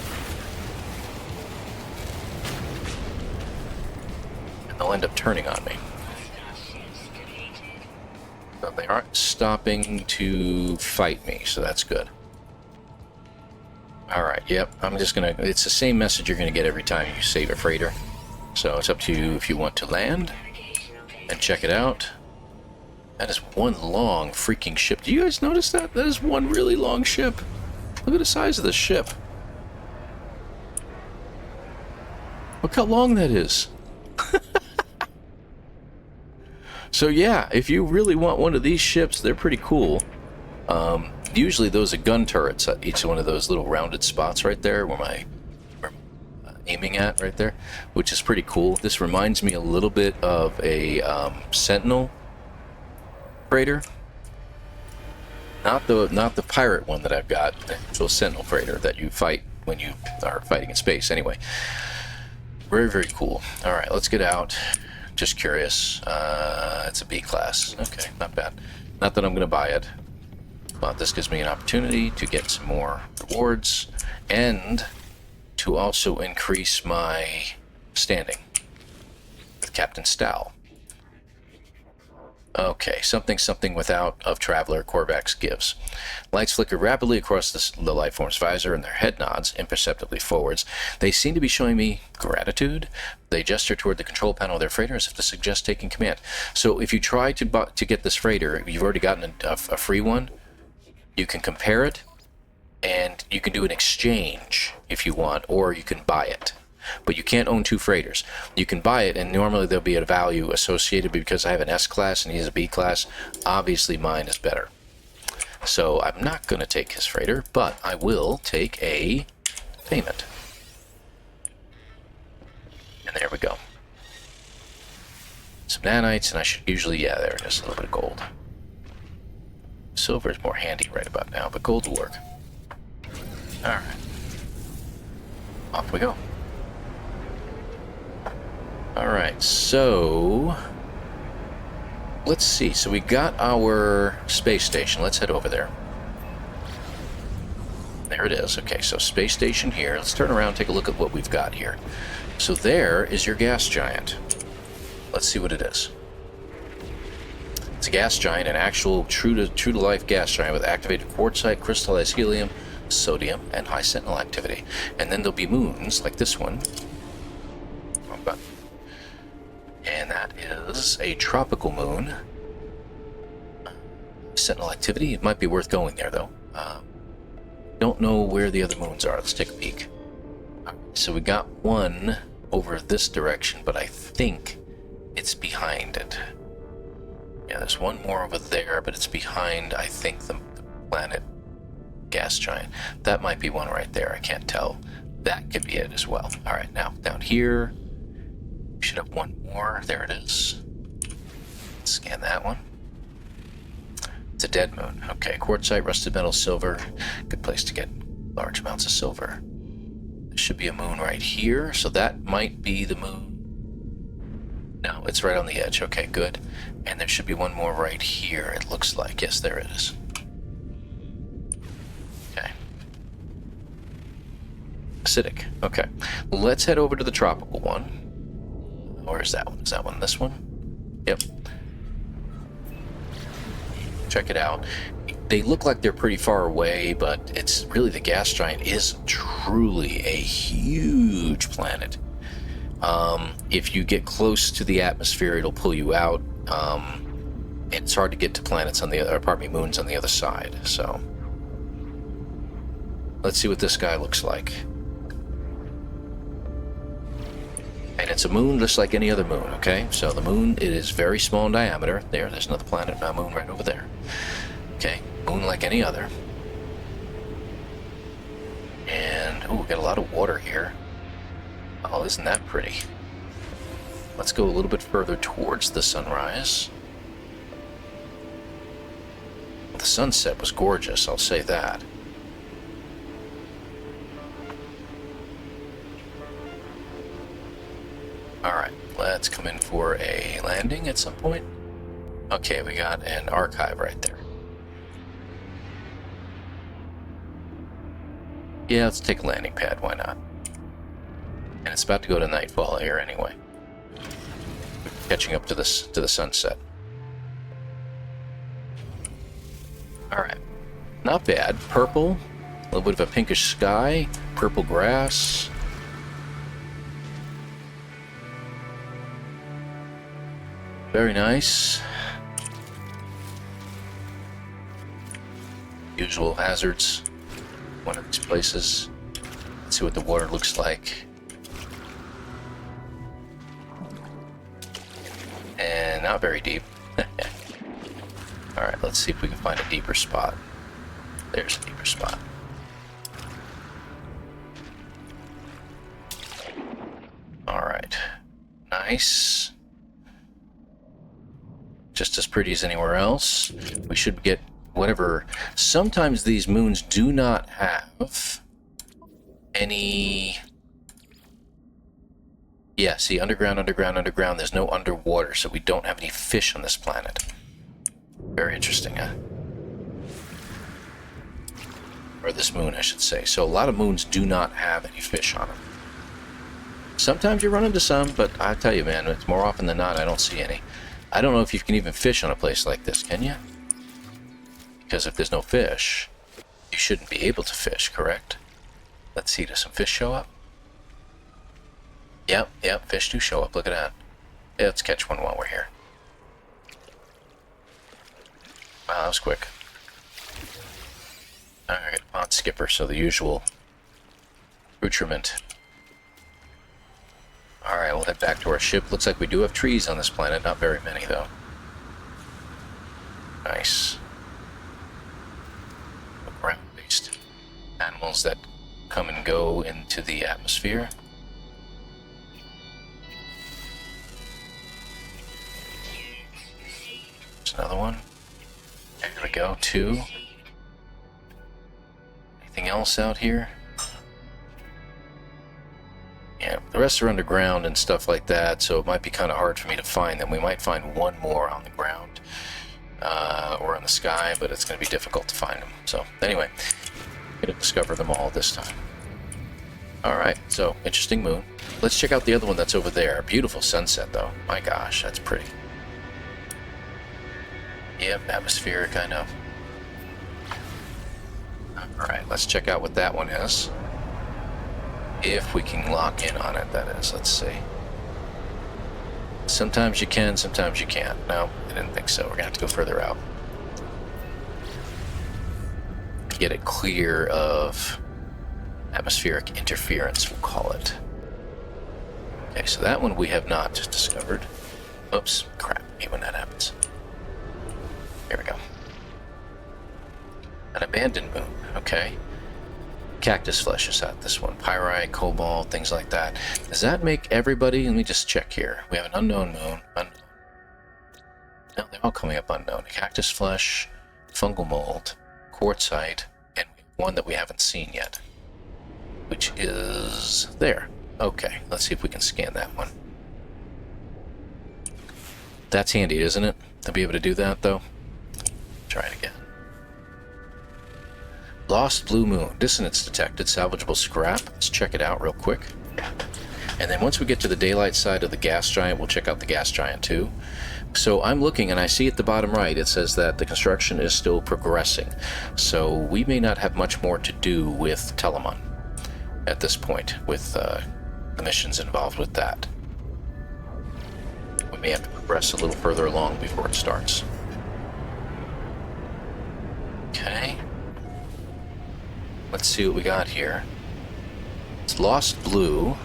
And they'll end up turning on me. But they aren't stopping to fight me, so that's good. Alright, yep, I'm just gonna... It's the same message you're gonna get every time you save a freighter. So it's up to you if you want to land and check it out. That is one long freaking ship. Do you guys notice that? That is one really long ship. Look at the size of the ship. Look how long that is. So yeah, if you really want one of these ships, they're pretty cool. Usually those are gun turrets at each one of those little rounded spots right there where I'm aiming at right there, which is pretty cool. This reminds me a little bit of a Sentinel freighter. Not the pirate one that I've got, the actual Sentinel freighter that you fight when you are fighting in space. Anyway, very, very cool. Alright, let's get out. Just curious. It's a B class. Okay, not bad. Not that I'm going to buy it, but this gives me an opportunity to get some more rewards and to also increase my standing with Captain Stow. Okay, something without of Traveler Korvax gives. Lights flicker rapidly across the lifeform's visor, and their head nods imperceptibly forwards. They seem to be showing me gratitude. They gesture toward the control panel of their freighter as if to suggest taking command. So if you try to get this freighter, you've already gotten a free one. You can compare it, and you can do an exchange if you want, or you can buy it. But you can't own two freighters. You can buy it, and normally there'll be a value associated, because I have an S class and he has a B class. Obviously mine is better. So I'm not going to take his freighter, but I will take a payment. And there we go. Some nanites, and I should usually, yeah, there it is, a little bit of gold. Silver is more handy right about now, but gold will work. Alright. Off we go. Alright, so let's see. So we got our space station. Let's head over there. There it is. Okay, so space station here. Let's turn around and take a look at what we've got here. So there is your gas giant. Let's see what it is. It's a gas giant, an actual true to life gas giant with activated quartzite, crystallized helium, sodium, and high sentinel activity. And then there'll be moons like this one. Wrong button. And that is a tropical moon. Sentinel activity. It might be worth going there, though. Don't know where the other moons are. Let's take a peek. So we got one over this direction, but I think it's behind it. Yeah, there's one more over there, but it's behind, I think, the planet gas giant. That might be one right there. I can't tell. that could be it as well. All right, now down here, we should have one more. There it is. Scan that one. It's a dead moon. Okay, quartzite, rusted metal, silver. Good place to get large amounts of silver. There should be a moon right here, so that might be the moon. No, it's right on the edge. Okay, good. And there should be one more right here, it looks like. Yes, there it is. Okay. Acidic. Okay. Let's head over to the tropical one. Where is that one? Is that one this one? Yep. Check it out. They look like they're pretty far away, but it's really, the gas giant is truly a huge planet. If you get close to the atmosphere, it'll pull you out. It's hard to get to planets on the other, pardon me, moons on the other side. So let's see what this guy looks like. And it's a moon just like any other moon, okay? So the moon, it is very small in diameter. There's another planet, a moon right over there. Okay, moon like any other. And, oh, we got a lot of water here. Oh, isn't that pretty? Let's go a little bit further towards the sunrise. The sunset was gorgeous, I'll say that. Alright, let's come in for a landing at some point. Okay, we got an archive right there. Yeah, let's take a landing pad, why not? And it's about to go to nightfall here anyway. Catching up to the sunset. Alright, not bad. Purple, a little bit of a pinkish sky, purple grass. Very nice. Usual hazards. One of these places. Let's see what the water looks like. And not very deep. Alright, let's see if we can find a deeper spot. There's a deeper spot. Alright. Nice. Just as pretty as anywhere else. We should get whatever. Sometimes these moons do not have any... Yeah, see, underground, there's no underwater, so we don't have any fish on this planet. Very interesting, huh? Or this moon, I should say. So a lot of moons do not have any fish on them. Sometimes you run into some, but I tell you, man, it's more often than not, I don't see any. I don't know if you can even fish on a place like this, can you? Because if there's no fish, you shouldn't be able to fish, correct? Let's see, does some fish show up? Yep, fish do show up, look at that. Yeah, let's catch one while we're here. Wow, that was quick. Alright, pond skipper, so the usual accoutrement. Alright, we'll head back to our ship. Looks like we do have trees on this planet, not very many though. Nice. Ground-based animals that come and go into the atmosphere. There's another one. There we go, 2. Anything else out here? Yeah, the rest are underground and stuff like that, so it might be kind of hard for me to find them. We might find one more on the ground or in the sky, but it's going to be difficult to find them. So anyway, I'm going to discover them all this time. Alright, so interesting moon. Let's check out the other one that's over there. Beautiful sunset though. My gosh, that's pretty. Yep, atmospheric, I know. Alright, let's check out what that one is. If we can lock in on it, that is. Let's see. Sometimes you can, sometimes you can't. No, I didn't think so. We're going to have to go further out. Get it clear of atmospheric interference, we'll call it. Okay, so that one we have not discovered. Oops, crap, I hate when that happens. Here we go. An abandoned moon, okay. Cactus flesh is at this one. Pyrite, cobalt, things like that. Does that make everybody? Let me just check here. We have an unknown moon. No, they're all coming up unknown. Cactus flesh, fungal mold, quartzite, and one that we haven't seen yet, which is there. Okay, let's see if we can scan that one. That's handy, isn't it? To be able to do that, though. Try it again. Lost blue moon. Dissonance detected. Salvageable scrap. Let's check it out real quick. And then once we get to the daylight side of the gas giant, we'll check out the gas giant too. So I'm looking, and I see at the bottom right, it says that the construction is still progressing. So we may not have much more to do with Telemon at this point, with the missions involved with that. We may have to progress a little further along before it starts. Okay. Let's see what we got here. It's Lost Blue.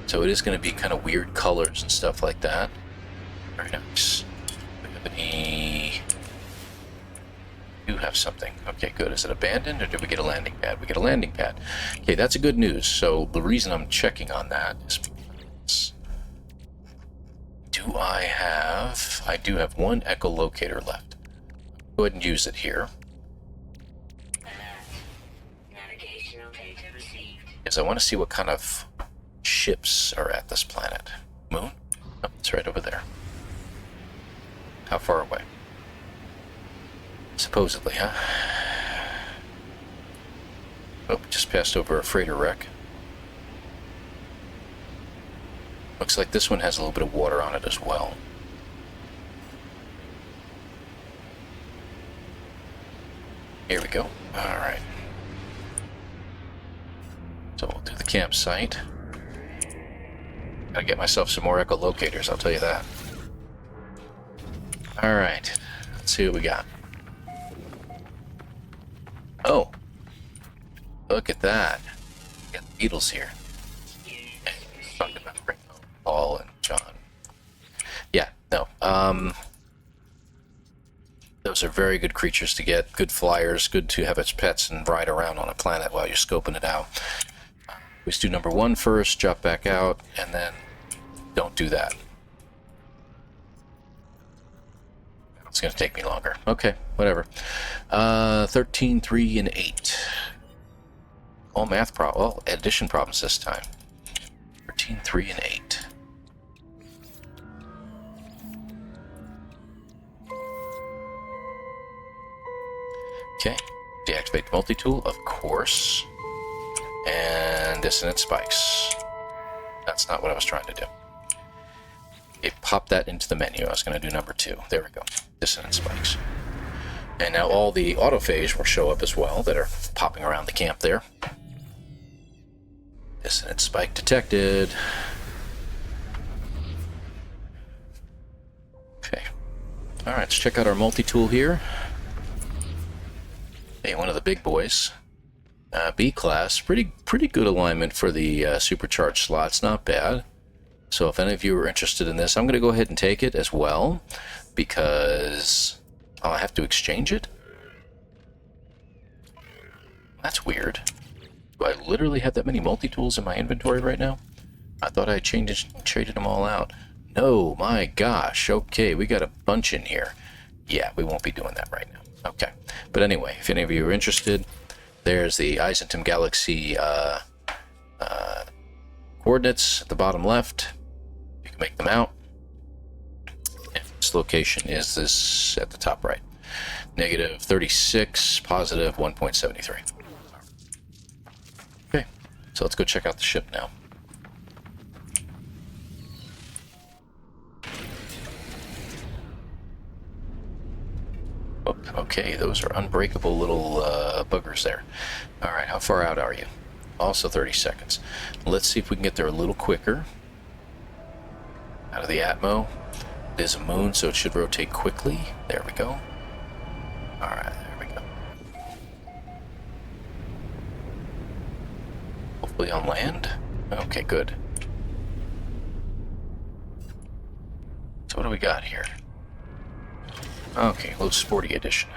So it is going to be kind of weird colors and stuff like that. Very nice. Do we have any... We do have something. Okay, good. Is it abandoned, or did we get a landing pad? We get a landing pad. Okay, that's a good news. So the reason I'm checking on that is because... Do I have... I do have one echolocator left. Go ahead and use it here. Because I want to see what kind of ships are at this planet. Moon? Oh, it's right over there. How far away? Supposedly, huh? Oh, just passed over a freighter wreck. Looks like this one has a little bit of water on it as well. Here we go. Alright. So we'll do the campsite. Gotta get myself some more echolocators, I'll tell you that. Alright, let's see what we got. Oh, look at that. We got the beetles here. Talking about Paul and John. Yeah, no. Those are very good creatures to get. Good flyers, good to have as pets and ride around on a planet while you're scoping it out. Let's do number 1 first, drop back out, and then don't do that. It's going to take me longer. Okay, whatever. 13, 3, and 8. All math problems. Well, addition problems this time. 13, 3, and 8. Okay. Deactivate the multi-tool, of course. And dissonant spikes. That's not what I was trying to do. It popped that into the menu. I was going to do number 2. There we go. Dissonant spikes. And now all the autophage will show up as well that are popping around the camp there. Dissonant spike detected. Okay. Alright, let's check out our multi-tool here. Hey, one of the big boys. B class, pretty good alignment for the supercharged slots, not bad. So if any of you are interested in this, I'm going to go ahead and take it as well, because I have to exchange it. That's weird. Do I literally have that many multi-tools in my inventory right now? I thought I traded them all out. No, my gosh. Okay, we got a bunch in here. Yeah, we won't be doing that right now. Okay, but anyway, if any of you are interested, there's the Eisenton Galaxy coordinates at the bottom left. You can make them out. And this location is this at the top right. Negative 36, positive 1.73. Okay, so let's go check out the ship now. Oh, okay, those are unbreakable little buggers there. Alright, how far out are you? Also 30 seconds. Let's see if we can get there a little quicker. Out of the Atmo. It is a moon, so it should rotate quickly. There we go. Alright, there we go. Hopefully on land. Okay, good. So what do we got here? Okay, low sporty edition.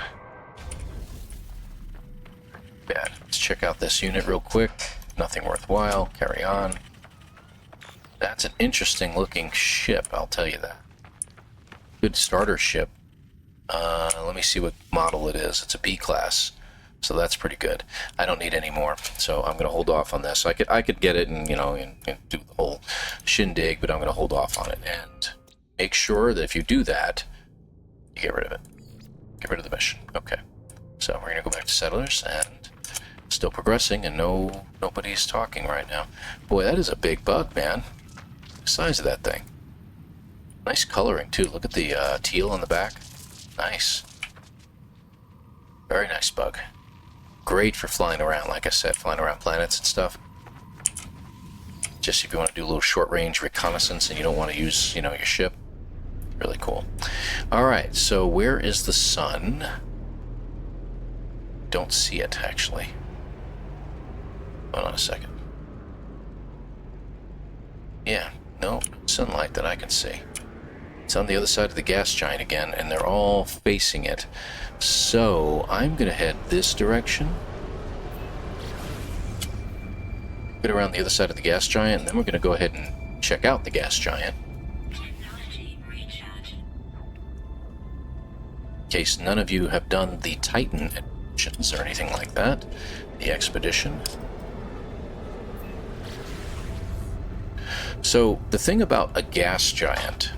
Bad. Let's check out this unit real quick. Nothing worthwhile. Carry on. That's an interesting looking ship, I'll tell you that. Good starter ship. Let me see what model it is. It's a B class, so that's pretty good. I don't need any more, so I'm gonna hold off on this. I could get it and and do the whole shindig, but I'm gonna hold off on it and make sure that if you do that, you get rid of it. Get rid of the mission. Okay. So we're gonna go back to settlers and still progressing, and nobody's talking right now. Boy, that is a big bug, man. The size of that thing. Nice coloring too. Look at the teal on the back. Nice. Very nice bug. Great for flying around, like I said, flying around planets and stuff. Just if you want to do a little short-range reconnaissance and you don't want to use, your ship. Really cool. Alright, so where is the sun? Don't see it, actually. Hold on a second. Yeah, no sunlight that I can see. It's on the other side of the gas giant again, and they're all facing it. So, I'm going to head this direction. Get around the other side of the gas giant, and then we're going to go ahead and check out the gas giant. In case none of you have done the Titan missions or anything like that. The expedition. So, the thing about a gas giant,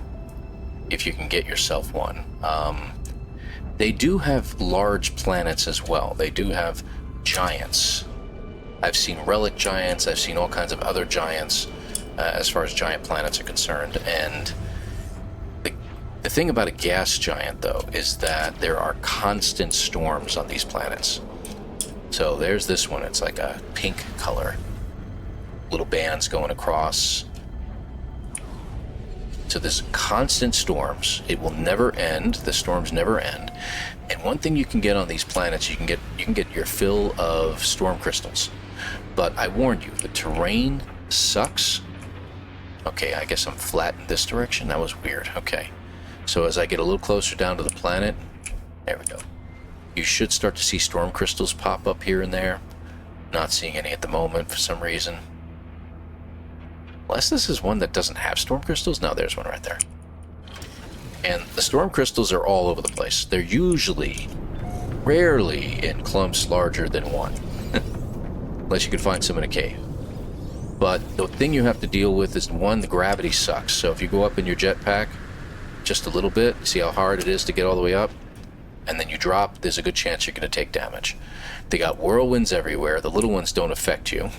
if you can get yourself one, they do have large planets as well. They do have giants. I've seen relic giants, I've seen all kinds of other giants as far as giant planets are concerned, and the thing about a gas giant, though, is that there are constant storms on these planets. So there's this one, it's like a pink color. Little bands going across. So there's constant storms. It will never end. The storms never end. And one thing you can get on these planets, you can get your fill of storm crystals. But I warned you, the terrain sucks. Okay, I guess I'm flat in this direction. That was weird. Okay. So as I get a little closer down to the planet, there we go. You should start to see storm crystals pop up here and there. Not seeing any at the moment for some reason. Unless this is one that doesn't have storm crystals. No, there's one right there. And the storm crystals are all over the place. They're usually, rarely in clumps larger than one. Unless you can find some in a cave. But the thing you have to deal with is, one, the gravity sucks. So if you go up in your jetpack just a little bit, see how hard it is to get all the way up? And then you drop, there's a good chance you're going to take damage. They got whirlwinds everywhere. The little ones don't affect you.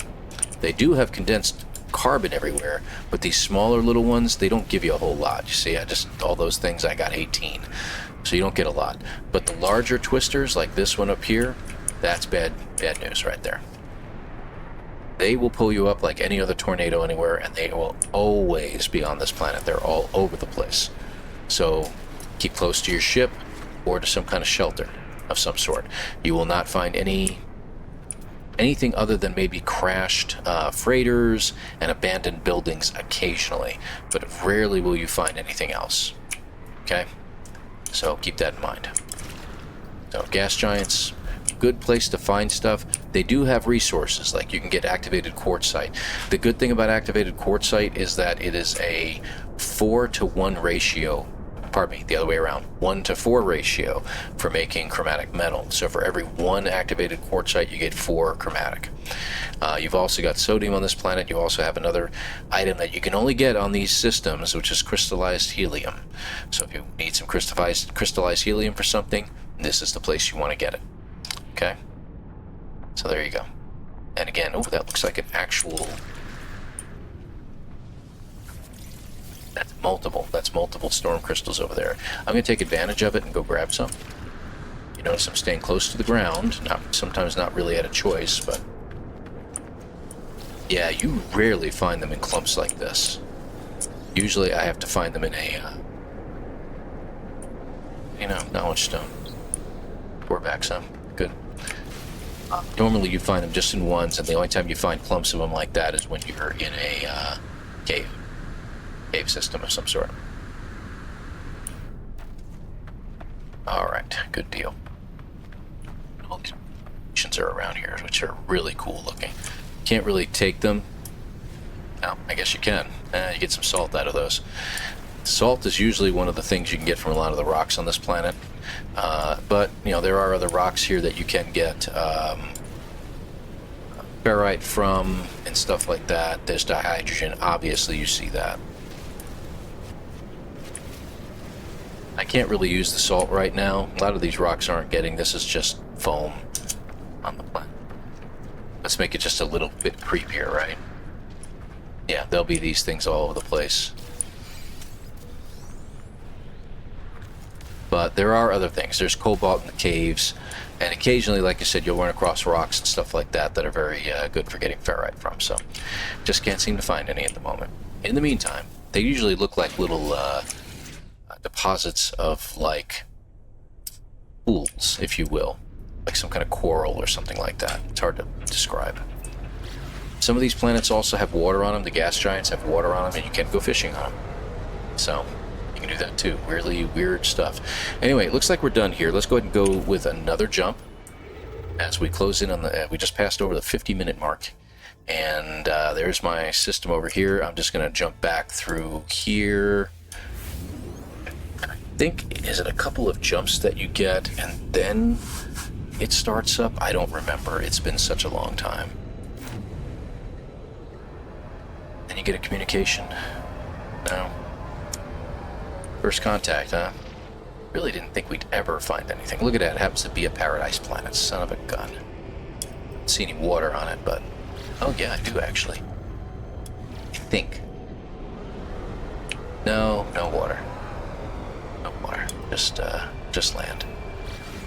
They do have condensed carbon everywhere, but these smaller little ones, they don't give you a whole lot. You see, all those things, I got 18. So you don't get a lot. But the larger twisters, like this one up here, that's bad news right there. They will pull you up like any other tornado anywhere, and they will always be on this planet. They're all over the place. So keep close to your ship or to some kind of shelter of some sort. You will not find anything other than maybe crashed freighters and abandoned buildings occasionally, but rarely will you find anything else. Okay? So keep that in mind. So gas giants, good place to find stuff. They do have resources, like you can get activated quartzite. The good thing about activated quartzite is that it is a 4-to-1 ratio. Pardon me, the other way around, 1-to-4 ratio for making chromatic metal. So for every 1 activated quartzite, you get 4 chromatic. You've also got sodium on this planet. You also have another item that you can only get on these systems, which is crystallized helium. So if you need some crystallized helium for something, this is the place you want to get it. Okay? So there you go. And again, oh, that looks like an actual... That's multiple storm crystals over there. I'm going to take advantage of it and go grab some. You notice I'm staying close to the ground. Sometimes not really at a choice, but... Yeah, you rarely find them in clumps like this. Usually I have to find them in a... knowledge stone. Pour back some. Good. Normally you find them just in ones, and the only time you find clumps of them like that is when you're in a cave system of some sort. Alright, good deal. All these oceans are around here, which are really cool looking. Can't really take them. No, I guess you can. You get some salt out of those. Salt is usually one of the things you can get from a lot of the rocks on this planet. But, you know, there are other rocks here that you can get ferrite from and stuff like that. There's dihydrogen. Obviously, you see that. I can't really use the salt right now. A lot of these rocks aren't getting. This is just foam on the planet. Let's make it just a little bit creepier, right? Yeah, there'll be these things all over the place. But there are other things. There's cobalt in the caves, and occasionally, like I said, you'll run across rocks and stuff like that that are very good for getting ferrite from. So, just can't seem to find any at the moment. In the meantime, they usually look like little deposits of, like, pools, if you will. Like some kind of coral or something like that. It's hard to describe. Some of these planets also have water on them. The gas giants have water on them, and you can go fishing on them. So, you can do that too. Really weird stuff. Anyway, it looks like we're done here. Let's go ahead and go with another jump as we close in on the... we just passed over the 50-minute mark. And there's my system over here. I'm just going to jump back through here. I think, is it a couple of jumps that you get, and then it starts up? I don't remember. It's been such a long time. Then you get a communication. No. First contact, huh? Really didn't think we'd ever find anything. Look at that. It happens to be a paradise planet. Son of a gun. Don't see any water on it, but... oh, yeah, I do, actually. I think. No, no water. No water. Just land.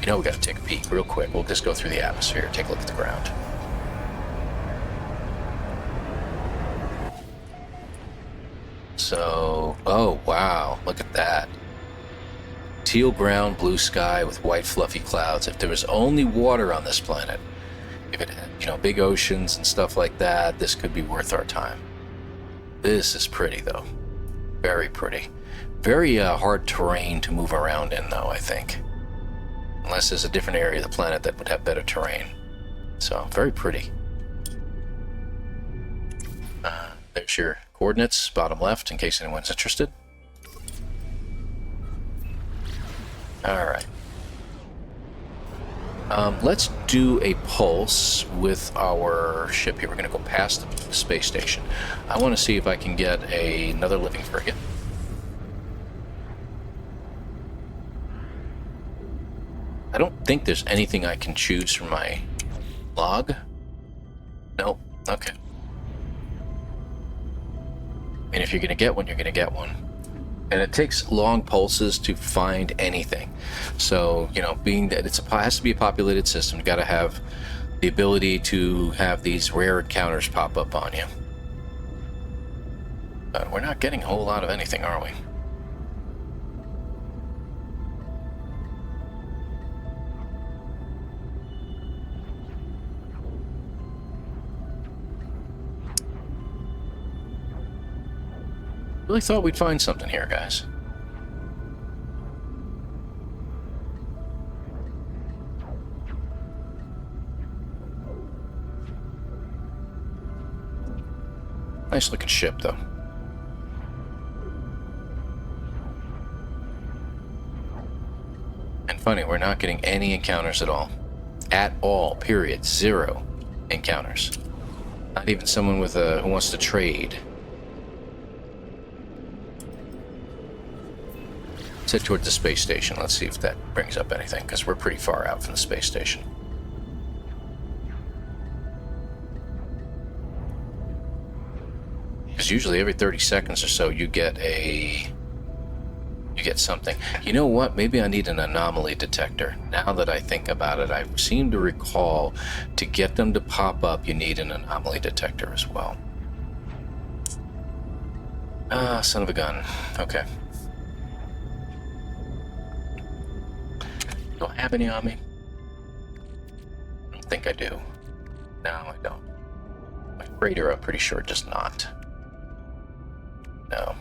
You know we gotta take a peek real quick. We'll just go through the atmosphere. Take a look at the ground. So, oh wow, look at that. Teal ground, blue sky with white fluffy clouds. If there was only water on this planet, if it had, you know, big oceans and stuff like that, this could be worth our time. This is pretty though. Very pretty. Very hard terrain to move around in though, I think. Unless there's a different area of the planet that would have better terrain. So, very pretty. There's your coordinates, bottom left, in case anyone's interested. Alright. Let's do a pulse with our ship here. We're going to go past the space station. I want to see if I can get another living frigate. I don't think there's anything I can choose from my log. Nope. Okay. And if you're going to get one, you're going to get one. And it takes long pulses to find anything. So, you know, being that it has to be a populated system, you got to have the ability to have these rare encounters pop up on you. But we're not getting a whole lot of anything, are we? Really thought we'd find something here, guys. Nice looking ship, though. And funny, we're not getting any encounters at all. At all, period. 0 encounters. Not even someone with who wants to trade. Let's head toward the space station. Let's see if that brings up anything, because we're pretty far out from the space station. Because usually every 30 seconds or so you get something. You know what? Maybe I need an anomaly detector. Now that I think about it, I seem to recall to get them to pop up, you need an anomaly detector as well. Ah, son of a gun. Okay. Do I have any on me? I don't think I do. No, I don't. My freighter, I'm pretty sure, does not. No.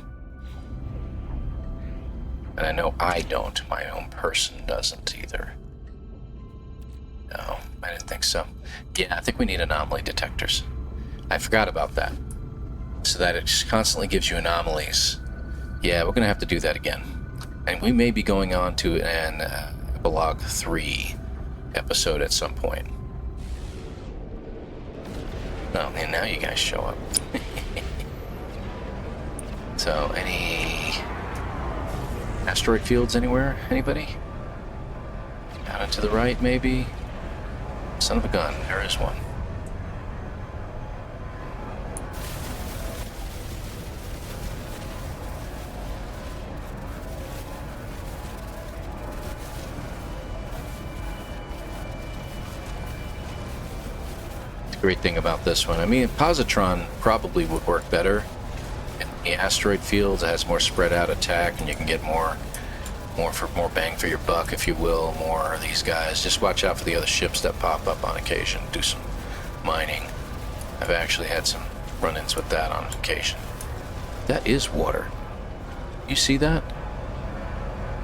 And I know I don't. My own person doesn't either. No, I didn't think so. Yeah, I think we need anomaly detectors. I forgot about that. So that it just constantly gives you anomalies. Yeah, we're going to have to do that again. And we may be going on to an Epilogue 3 episode at some point. Oh, and now you guys show up. So, any asteroid fields anywhere? Anybody? Down and to the right, maybe? Son of a gun, there is one. Great thing about this one. I mean, positron probably would work better in the asteroid fields. It has more spread out attack, and you can get more bang for your buck, if you will. More of these guys. Just watch out for the other ships that pop up on occasion. Do some mining. I've actually had some run-ins with that on occasion. That is water. You see that?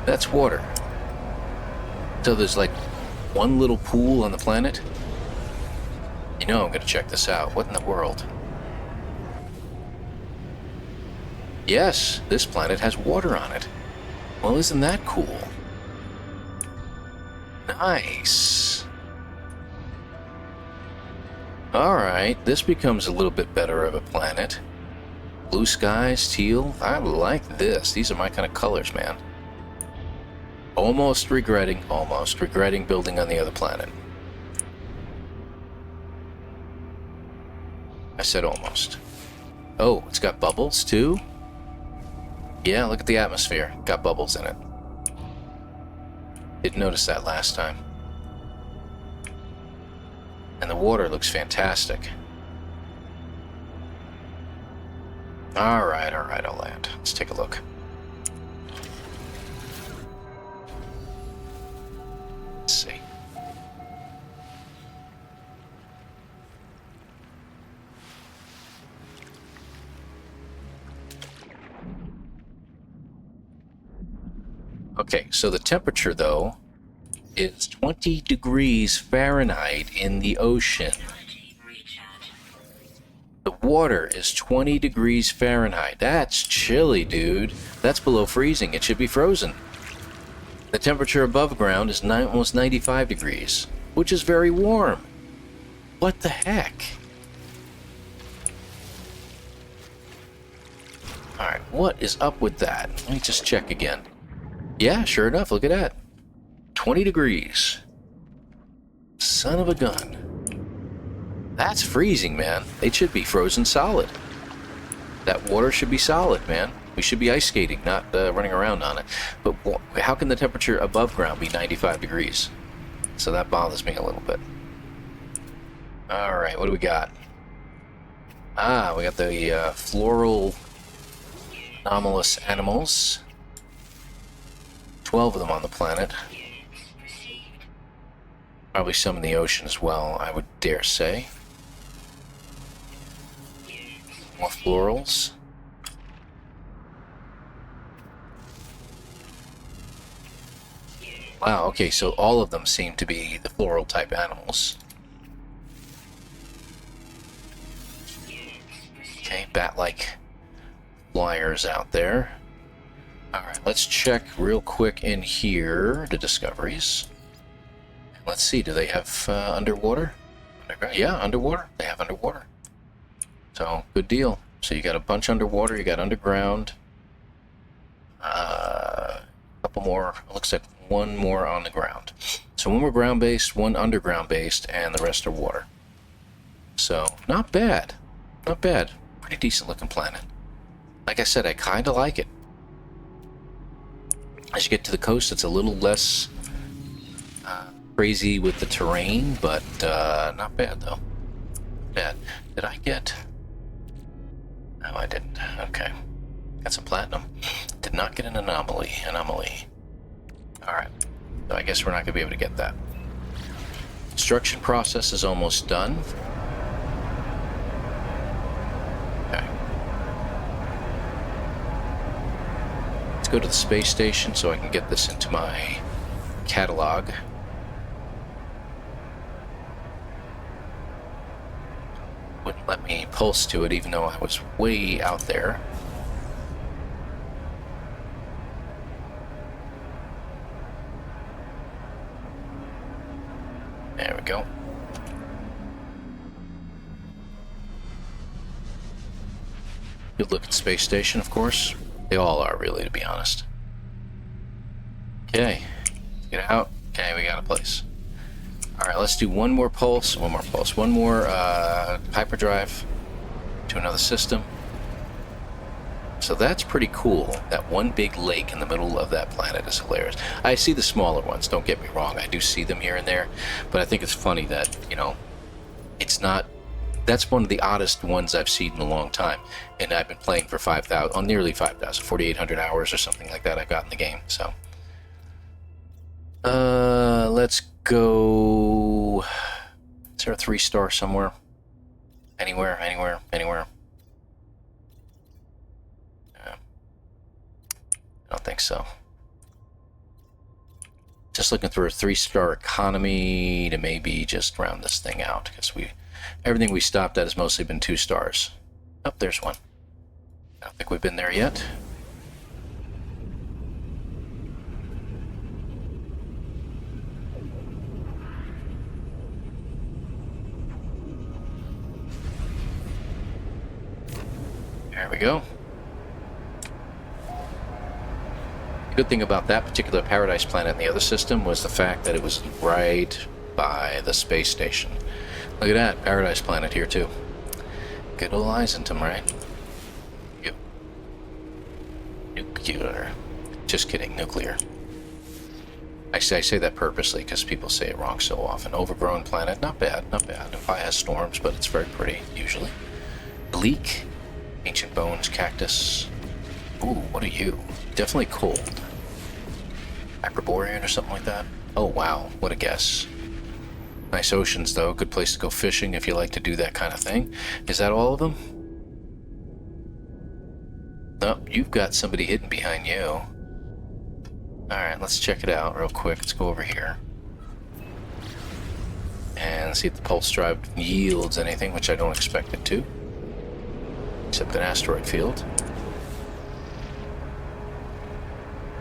That's water. So there's like one little pool on the planet. You know I'm gonna check this out. What in the world? Yes, this planet has water on it. Well, isn't that cool? Nice. Alright, this becomes a little bit better of a planet. Blue skies, teal. I like this. These are my kind of colors, man. Almost regretting building on the other planet. I said almost. Oh, it's got bubbles too? Yeah, look at the atmosphere. Got bubbles in it. Didn't notice that last time. And the water looks fantastic. Alright, I'll land. Let's take a look. Let's see. Okay, so the temperature, though, is 20 degrees Fahrenheit in the ocean. The water is 20 degrees Fahrenheit. That's chilly, dude. That's below freezing. It should be frozen. The temperature above ground is almost 95 degrees, which is very warm. What the heck? Alright, what is up with that? Let me just check again. Yeah, sure enough, look at that. 20 degrees. Son of a gun. That's freezing, man. It should be frozen solid. That water should be solid, man. We should be ice skating, not running around on it. But how can the temperature above ground be 95 degrees? So that bothers me a little bit. Alright, what do we got? Ah, we got the floral anomalous animals. 12 of them on the planet. Probably some in the ocean as well, I would dare say. More florals. Wow, okay, so all of them seem to be the floral type animals. Okay, bat-like flyers out there. Alright, let's check real quick in here the discoveries. Let's see, do they have underwater? Yeah, underwater. They have underwater. So, good deal. So you got a bunch underwater, you got underground. A couple more, looks like one more on the ground. So one more ground-based, one underground-based, and the rest are water. So, not bad. Not bad. Pretty decent-looking planet. Like I said, I kind of like it. As you get to the coast, it's a little less crazy with the terrain, but not bad, though. Bad. Did I get... No, I didn't. Okay. Got some platinum. Did not get an anomaly. Alright. So I guess we're not going to be able to get that. Construction process is almost done. Okay. Let's go to the space station so I can get this into my catalog. wouldn't let me pulse to it even though I was way out there. There we go. Good looking space station, of course. They all are, really, to be honest. Okay, get out. Okay, we got a place. Alright, let's do one more pulse, one more hyperdrive to another system. So that's pretty cool. That one big lake in the middle of that planet is hilarious. I see the smaller ones, don't get me wrong. I do see them here and there, but I think it's funny that, you know, it's not... That's one of the oddest ones I've seen in a long time. And I've been playing for 5,000, oh, nearly 5,000, 4,800 hours or something like that I've got in the game, so... let's go... Is there a 3-star somewhere? Anywhere? I don't think so. Just looking for a 3-star economy to maybe just round this thing out, because everything we stopped at has mostly been 2 stars. Oh, there's one. I don't think we've been there yet. There we go. The good thing about that particular paradise planet in the other system was the fact that it was right by the space station. Look at that, paradise planet here too. Good old Isentum, right? Nuclear. Just kidding, nuclear. I say that purposely because people say it wrong so often. Overgrown planet, not bad, not bad. It probably has storms, but it's very pretty, usually. Bleak. Ancient bones, cactus. Ooh, what are you? Definitely cold. Hyperborean or something like that? Oh wow, what a guess. Nice oceans though, good place to go fishing if you like to do that kind of thing. Is that all of them? No, you've got somebody hidden behind you. Alright, let's check it out real quick. Let's go over here. And see if the pulse drive yields anything, which I don't expect it to. Except an asteroid field.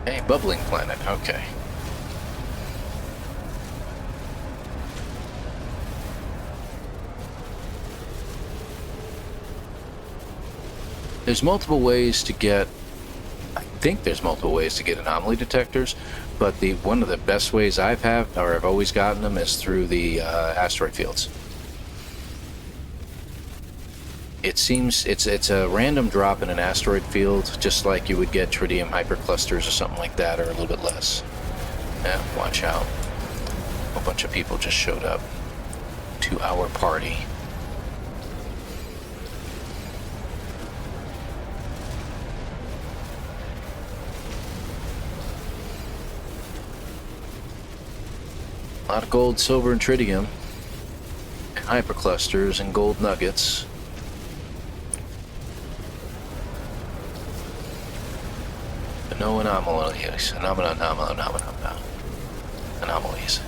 Hey, bubbling planet, okay. There's multiple ways to get... I think there's multiple ways to get anomaly detectors, but one of the best ways I've always gotten them is through the asteroid fields. It seems it's a random drop in an asteroid field, just like you would get tritium hyperclusters or something like that, or a little bit less. Yeah, watch out. A bunch of people just showed up. 2-hour party. A lot of gold, silver, and tritium. And hyperclusters and gold nuggets. No anomalies. Anomalies.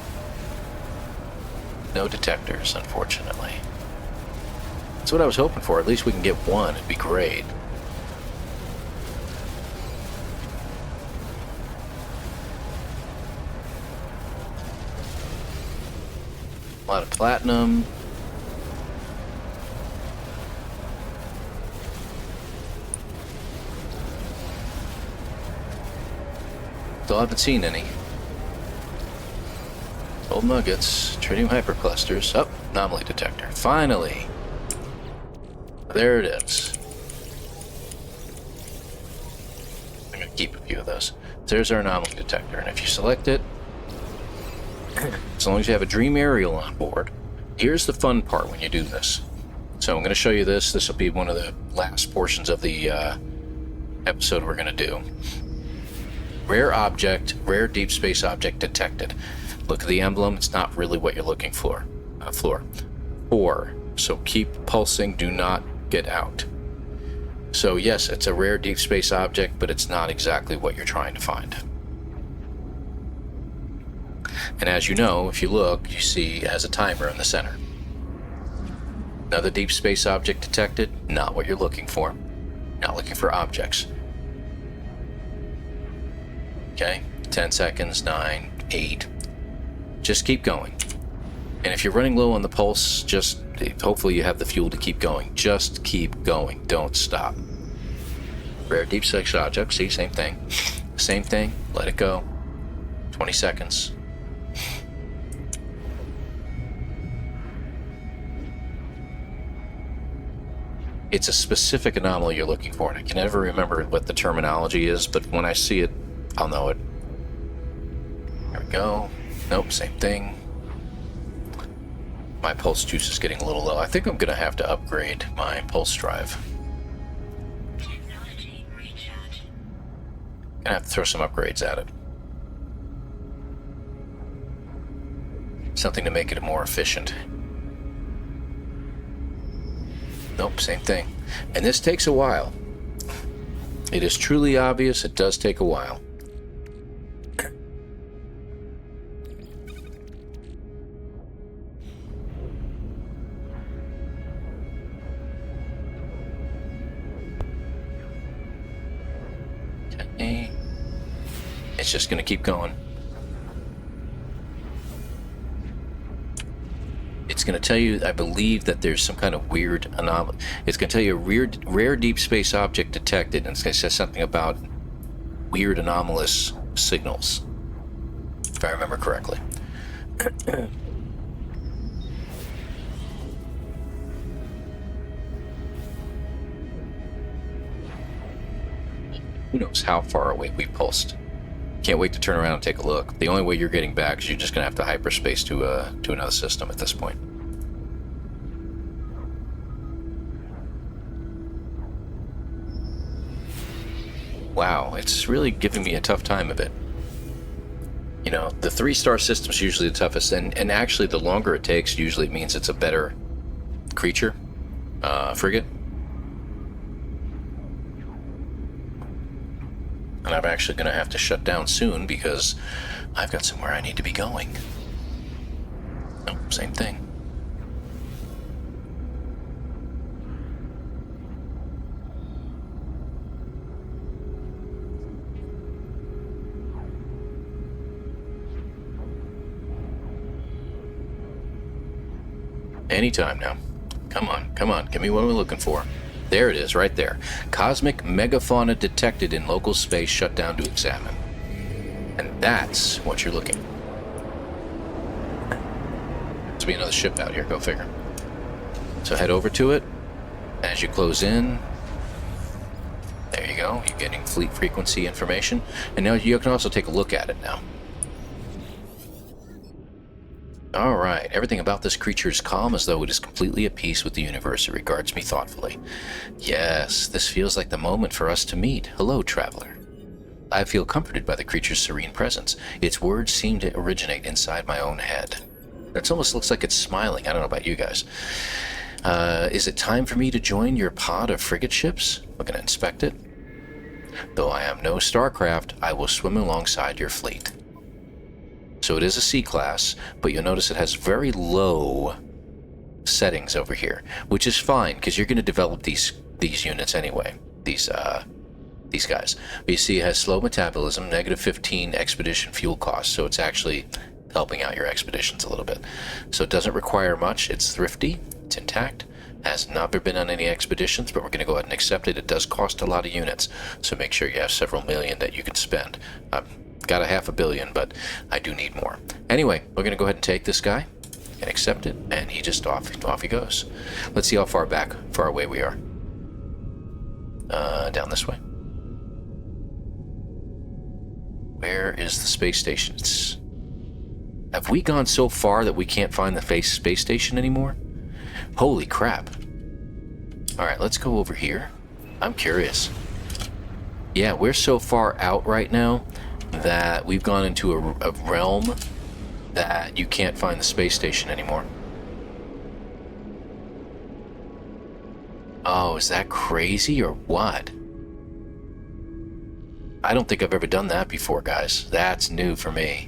No detectors, unfortunately. That's what I was hoping for. At least we can get one. It'd be great. A lot of platinum. Still haven't seen any. Gold nuggets, tritium hyperclusters. Oh, anomaly detector. Finally! There it is. I'm going to keep a few of those. There's our anomaly detector, and if you select it, as long as you have a Dream Aerial on board, here's the fun part when you do this. So I'm going to show you this. This will be one of the last portions of the episode we're going to do. Rare object, rare deep space object detected. Look at the emblem, it's not really what you're looking for. 4. So keep pulsing, do not get out. So yes, it's a rare deep space object, but it's not exactly what you're trying to find. And as you know, if you look, you see it has a timer in the center. Another deep space object detected. Not what you're looking for. Not looking for objects. Okay, 10 seconds, 9, 8. Just keep going. And if you're running low on the pulse, just hopefully you have the fuel to keep going. Just keep going. Don't stop. Rare deep space object. See, same thing. Same thing. Let it go. 20 seconds. It's a specific anomaly you're looking for, and I can never remember what the terminology is, but when I see it, I'll know it. There we go. Nope, same thing. My pulse juice is getting a little low. I think I'm going to have to upgrade my pulse drive. Gonna have to throw some upgrades at it. Something to make it more efficient. Nope, same thing. And this takes a while. It is truly obvious it does take a while. Okay. It's just going to keep going. It's going to tell you, I believe, that there's some kind of weird anomaly. It's going to tell you a rare deep space object detected, and it's going to say something about weird anomalous signals, if I remember correctly. Who knows how far away we pulsed. Can't wait to turn around and take a look. The only way you're getting back is you're just going to have to hyperspace to another system at this point. Wow, it's really giving me a tough time of it. You know, the 3-star system's usually the toughest, and actually the longer it takes usually means it's a better creature, frigate. And I'm actually going to have to shut down soon because I've got somewhere I need to be going. Oh, same thing. Anytime now. Come on, come on. Give me what we're looking for. There it is, right there. Cosmic megafauna detected in local space, shut down to examine. And that's what you're looking. There's be another ship out here, go figure. So head over to it. As you close in, there you go. You're getting fleet frequency information. And now you can also take a look at it now. Alright, everything about this creature is calm, as though it is completely at peace with the universe. It regards me thoughtfully. Yes, this feels like the moment for us to meet. Hello, traveler. I feel comforted by the creature's serene presence. Its words seem to originate inside my own head. It almost looks like it's smiling. I don't know about you guys. Is it time for me to join your pod of frigate ships? We're going to inspect it. Though I am no starcraft, I will swim alongside your fleet. So it is a C-class, but you'll notice it has very low settings over here, which is fine, because you're going to develop these units anyway, these guys. But you see it has slow metabolism, -15 expedition fuel cost, so it's actually helping out your expeditions a little bit. So it doesn't require much, it's thrifty, it's intact, has not been on any expeditions, but we're going to go ahead and accept it. It does cost a lot of units, so make sure you have several million that you can spend. Got a $500 million, but I do need more. Anyway, we're going to go ahead and take this guy and accept it, and he just off he goes. Let's see how far away we are. Down this way. Where is the space station? Have we gone so far that we can't find the space station anymore? Holy crap. Alright, let's go over here. I'm curious. Yeah, we're so far out right now that we've gone into a realm that you can't find the space station anymore. Oh, is that crazy or what? I don't think I've ever done that before, guys. That's new for me.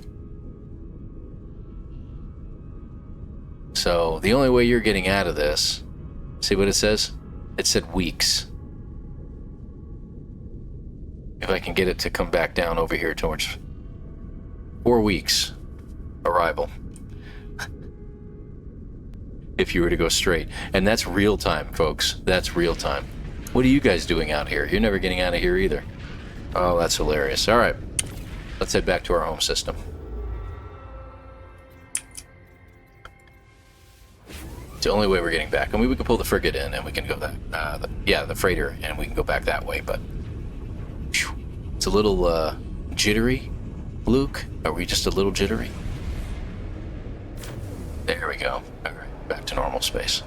So, the only way you're getting out of this See what it says? It said weeks. If I can get it to come back down over here towards 4 weeks arrival. If you were to go straight. And that's real time, folks. That's real time. What are you guys doing out here? You're never getting out of here either. Oh, that's hilarious. All right. Let's head back to our home system. It's the only way we're getting back. I mean, we can pull the frigate in and we can go that, the freighter, and we can go back that way, but whew, it's a little jittery. Luke, are we just a little jittery? There we go. All right, back to normal space.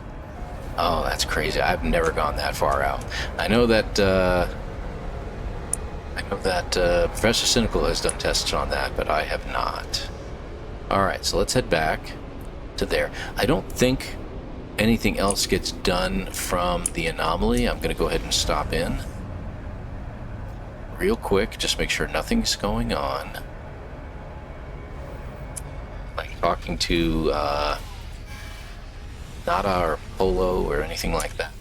Oh, that's crazy. I've never gone that far out. I know that Professor Cynical has done tests on that, but I have not. All right, so let's head back to there. I don't think anything else gets done from the anomaly. I'm going to go ahead and stop in real quick, just make sure nothing's going on. Like talking to Nada or Polo or anything like that.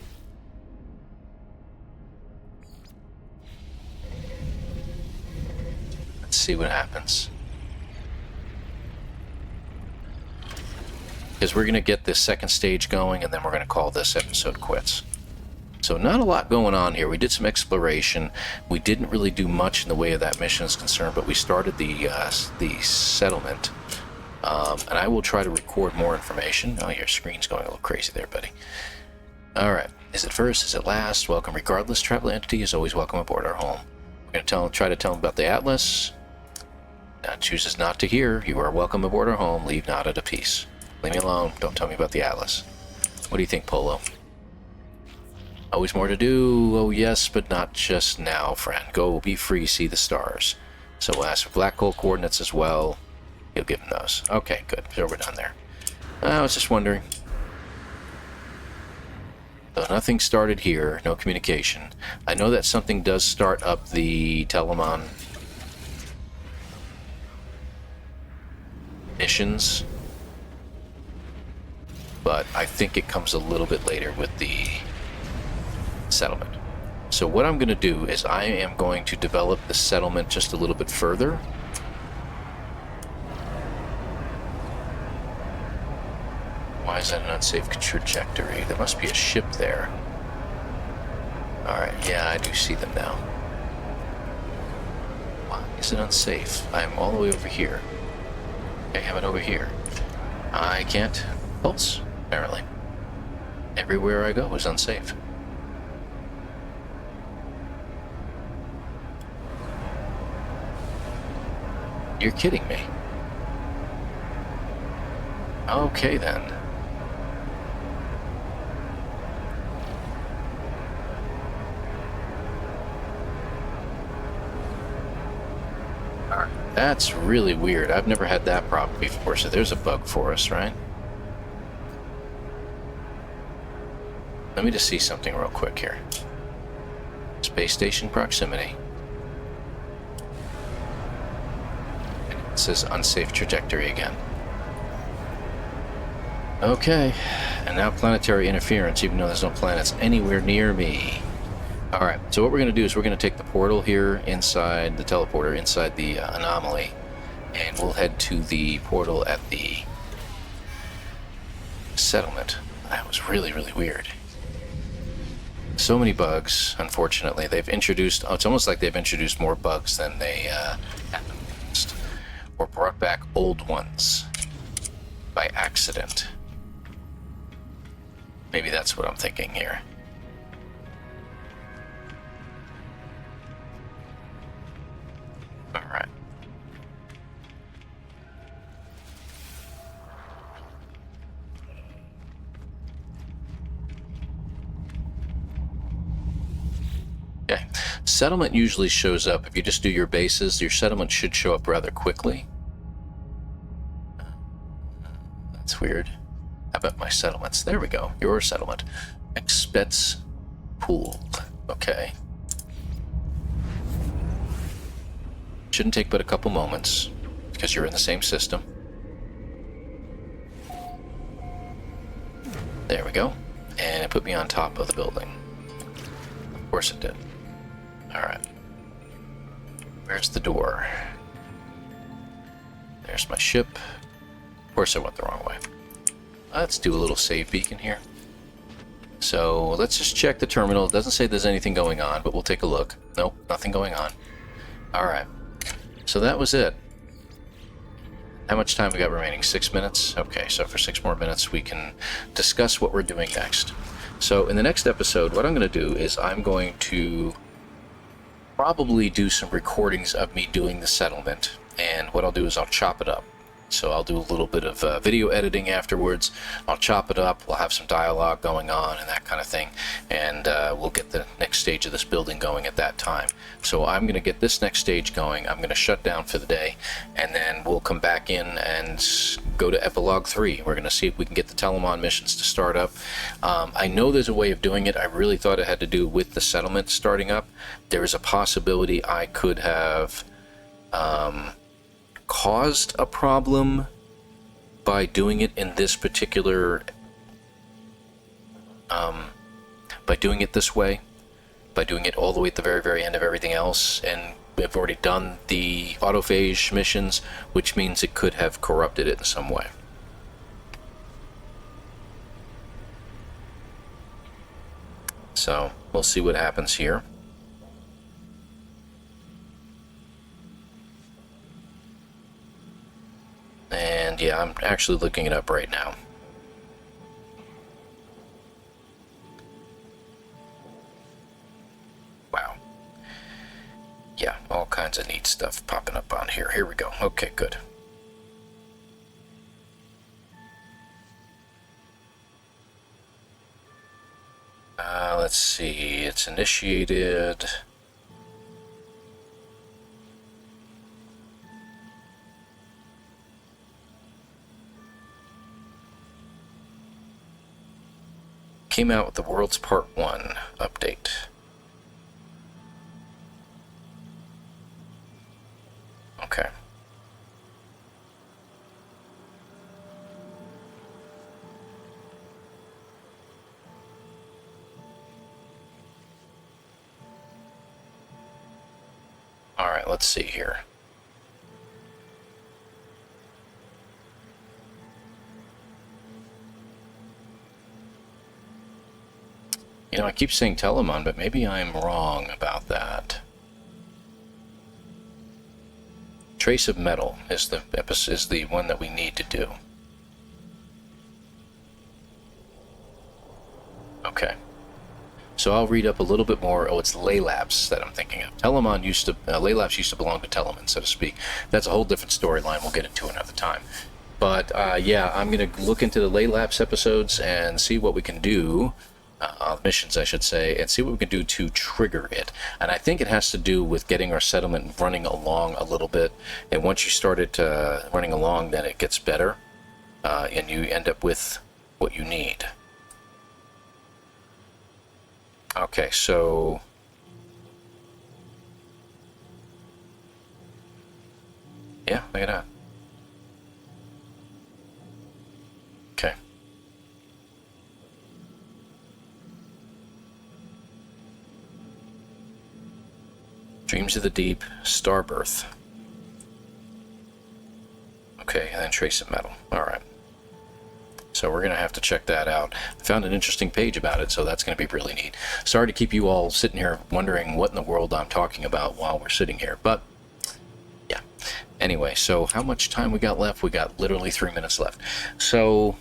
Let's see what happens. Because we're going to get this second stage going, and then we're going to call this episode quits. So not a lot going on here. We did some exploration. We didn't really do much in the way of that mission is concerned, but we started the settlement. And I will try to record more information. Oh, your screen's going a little crazy there, buddy. All right. Is it first? Is it last? Welcome. Regardless, travel entity is always welcome aboard our home. We're going to try to tell them about the Atlas. Now chooses not to hear. You are welcome aboard our home. Leave not at a peace. Leave me alone. Don't tell me about the Atlas. What do you think, Polo? Always more to do. Oh, yes, but not just now, friend. Go, be free, see the stars. So we'll ask for black hole coordinates as well. You'll give him those. Okay, good. So we're done there. I was just wondering. So nothing started here. No communication. I know that something does start up the Telemon missions, but I think it comes a little bit later with the settlement. So what I'm going to do is I am going to develop the settlement just a little bit further. Why is that an unsafe trajectory? There must be a ship there. Alright, yeah, I do see them now. Why is it unsafe? I'm all the way over here. I have it over here. I can't pulse, apparently. Everywhere I go is unsafe. You're kidding me. Okay, then. Alright, that's really weird. I've never had that problem before, so there's a bug for us, right? Let me just see something real quick here. Space station proximity. It says unsafe trajectory again. Okay, and now planetary interference, even though there's no planets anywhere near me. Alright, so what we're going to do is we're going to take the portal here inside, the teleporter inside the anomaly, and we'll head to the portal at the settlement. That was really, really weird. So many bugs, unfortunately. They've introduced, it's almost like they've introduced more bugs than they had in the past, or brought back old ones by accident. Maybe that's what I'm thinking here. Alright. Okay. Settlement usually shows up. If you just do your bases, your settlement should show up rather quickly. That's weird. How about my settlements? There we go. Your settlement. Expets pool. Okay. Shouldn't take but a couple moments because you're in the same system. There we go. and it put me on top of the building. Of course it did. Alright. Where's the door? There's my ship. Of course I went the wrong way. Let's do a little save beacon here. So let's just check the terminal. It doesn't say there's anything going on, but we'll take a look. Nope, nothing going on. Alright. So that was it. How much time we got remaining? 6 minutes? Okay, so for 6 more minutes we can discuss what we're doing next. So in the next episode, what I'm going to do is I'm going to probably do some recordings of me doing the settlement, and what I'll do is I'll chop it up. So I'll do a little bit of video editing afterwards. I'll chop it up, we'll have some dialogue going on and that kind of thing, and we'll get the next stage of this building going at that time. So I'm going to get this next stage going, I'm going to shut down for the day, and then we'll come back in and go to Epilogue 3. We're going to see if we can get the Telemon missions to start up. I know there's a way of doing it. I really thought it had to do with the settlement starting up. There is a possibility I could have caused a problem by doing it in this particular by doing it this way, by doing it all the way at the very, very end of everything else, and we've already done the Autophage missions, which means it could have corrupted it in some way. So we'll see what happens here. And yeah, I'm actually looking it up right now. Wow. Yeah, all kinds of neat stuff popping up on here. Here we go. Okay, good. Let's see. It's initiated. Came out with the World's Part 1 update. Okay. Alright, let's see here. You know, I keep saying Telemon, but maybe I'm wrong about that. Trace of Metal is the one that we need to do. Okay. So I'll read up a little bit more. Oh, it's Laylaps that I'm thinking of. Telemon used to, Laylaps used to belong to Telemon, so to speak. That's a whole different storyline we'll get into another time. But yeah, I'm going to look into the Laylaps episodes and see what we can do. Missions, I should say, and see what we can do to trigger it. And I think it has to do with getting our settlement running along a little bit. And once you start it running along, then it gets better, and you end up with what you need. Okay, so yeah, look at that. Okay. Dreams of the Deep, Starbirth. Okay, and then Trace of Metal. Alright. So we're going to have to check that out. I found an interesting page about it, so that's going to be really neat. Sorry to keep you all sitting here wondering what in the world I'm talking about while we're sitting here, but yeah. Anyway, so how much time we got left? We got literally 3 minutes left. So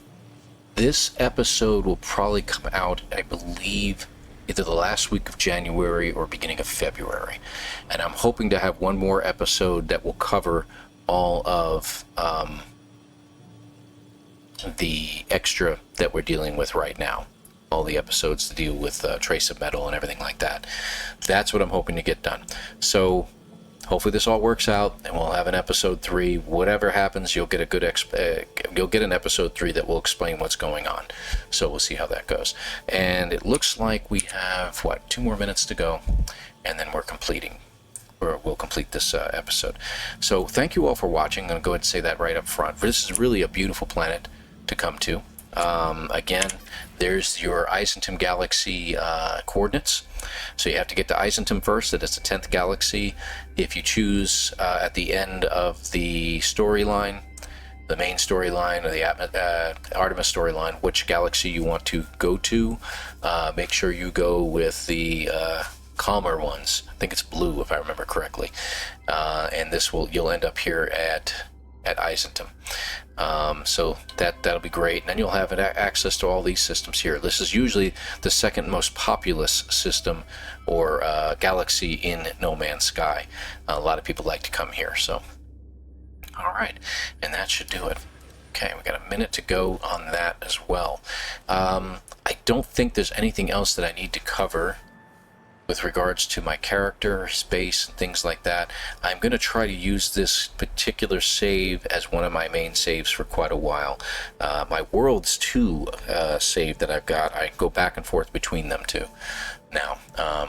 this episode will probably come out, I believe, either the last week of January or beginning of February. And I'm hoping to have one more episode that will cover all of the extra that we're dealing with right now. All the episodes to deal with Trace of Metal and everything like that. That's what I'm hoping to get done. So hopefully this all works out, and we'll have an episode 3. Whatever happens, you'll get a good you'll get an episode 3 that will explain what's going on. So we'll see how that goes. And it looks like we have, what, 2 more minutes to go, and then we're completing. Or we'll complete this episode. So thank you all for watching. I'm going to go ahead and say that right up front. This is really a beautiful planet to come to. Again, there's your Eisentum Galaxy coordinates. So you have to get to Eisentum first. That is the 10th galaxy. If you choose at the end of the storyline, the main storyline or the Artemis storyline, which galaxy you want to go to, make sure you go with the calmer ones. I think it's blue if I remember correctly. And you'll end up here at Eisentum. So that'll be great, and then you'll have access to all these systems here. This is usually the second most populous system or galaxy in No Man's Sky. A lot of people like to come here. So all right, and that should do it. Okay, we got a minute to go on that as well. I don't think there's anything else that I need to cover with regards to my character, space, and things like that. I'm going to try to use this particular save as one of my main saves for quite a while. My Worlds 2 save that I've got, I go back and forth between them two. Now,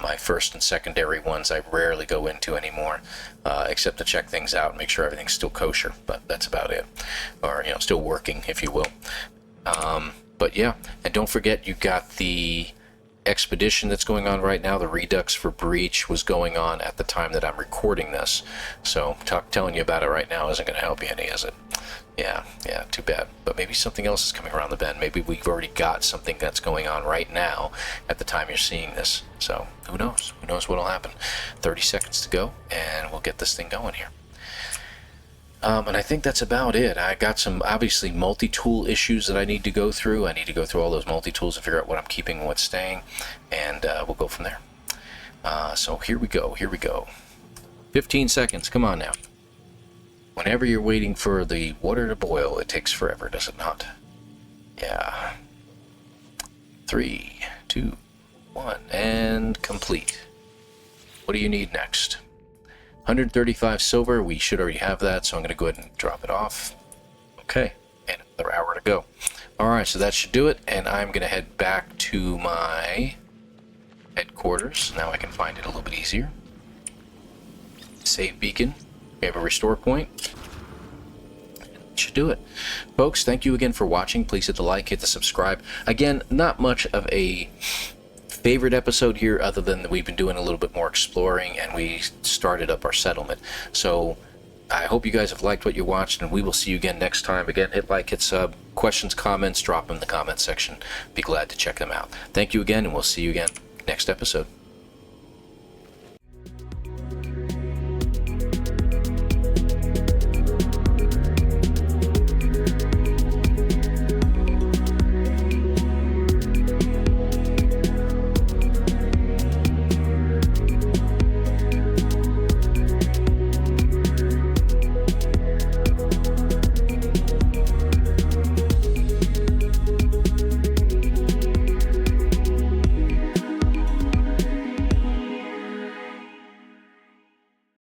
my first and secondary ones I rarely go into anymore, except to check things out and make sure everything's still kosher, but that's about it. Or, still working, if you will. But yeah, and don't forget, you got the expedition that's going on right now. The Redux for Breach was going on at the time that I'm recording this, so telling you about it right now isn't going to help you any, is it? Yeah, too bad. But maybe something else is coming around the bend. Maybe we've already got something that's going on right now at the time you're seeing this. So who knows? Who knows what'll happen? 30 seconds to go, and we'll get this thing going here. And I think that's about it. I got some, obviously, multi-tool issues that I need to go through. I need to go through all those multi-tools and figure out what I'm keeping and what's staying, and we'll go from there. So here we go. 15 seconds. Come on now. Whenever you're waiting for the water to boil, it takes forever, does it not? Yeah. 3, 2, 1, and complete. What do you need next? 135 silver, we should already have that, so I'm going to go ahead and drop it off. Okay, and another hour to go. Alright, so that should do it, and I'm going to head back to my headquarters. Now I can find it a little bit easier. Save beacon. We have a restore point. That should do it. Folks, thank you again for watching. Please hit the like, hit the subscribe. Again, not much of a favorite episode here, other than that we've been doing a little bit more exploring and we started up our settlement. So I hope you guys have liked what you watched, and we will see you again next time. Again, hit like, hit sub, questions, comments, drop them in the comment section. Be glad to check them out. Thank you again, and we'll see you again next episode.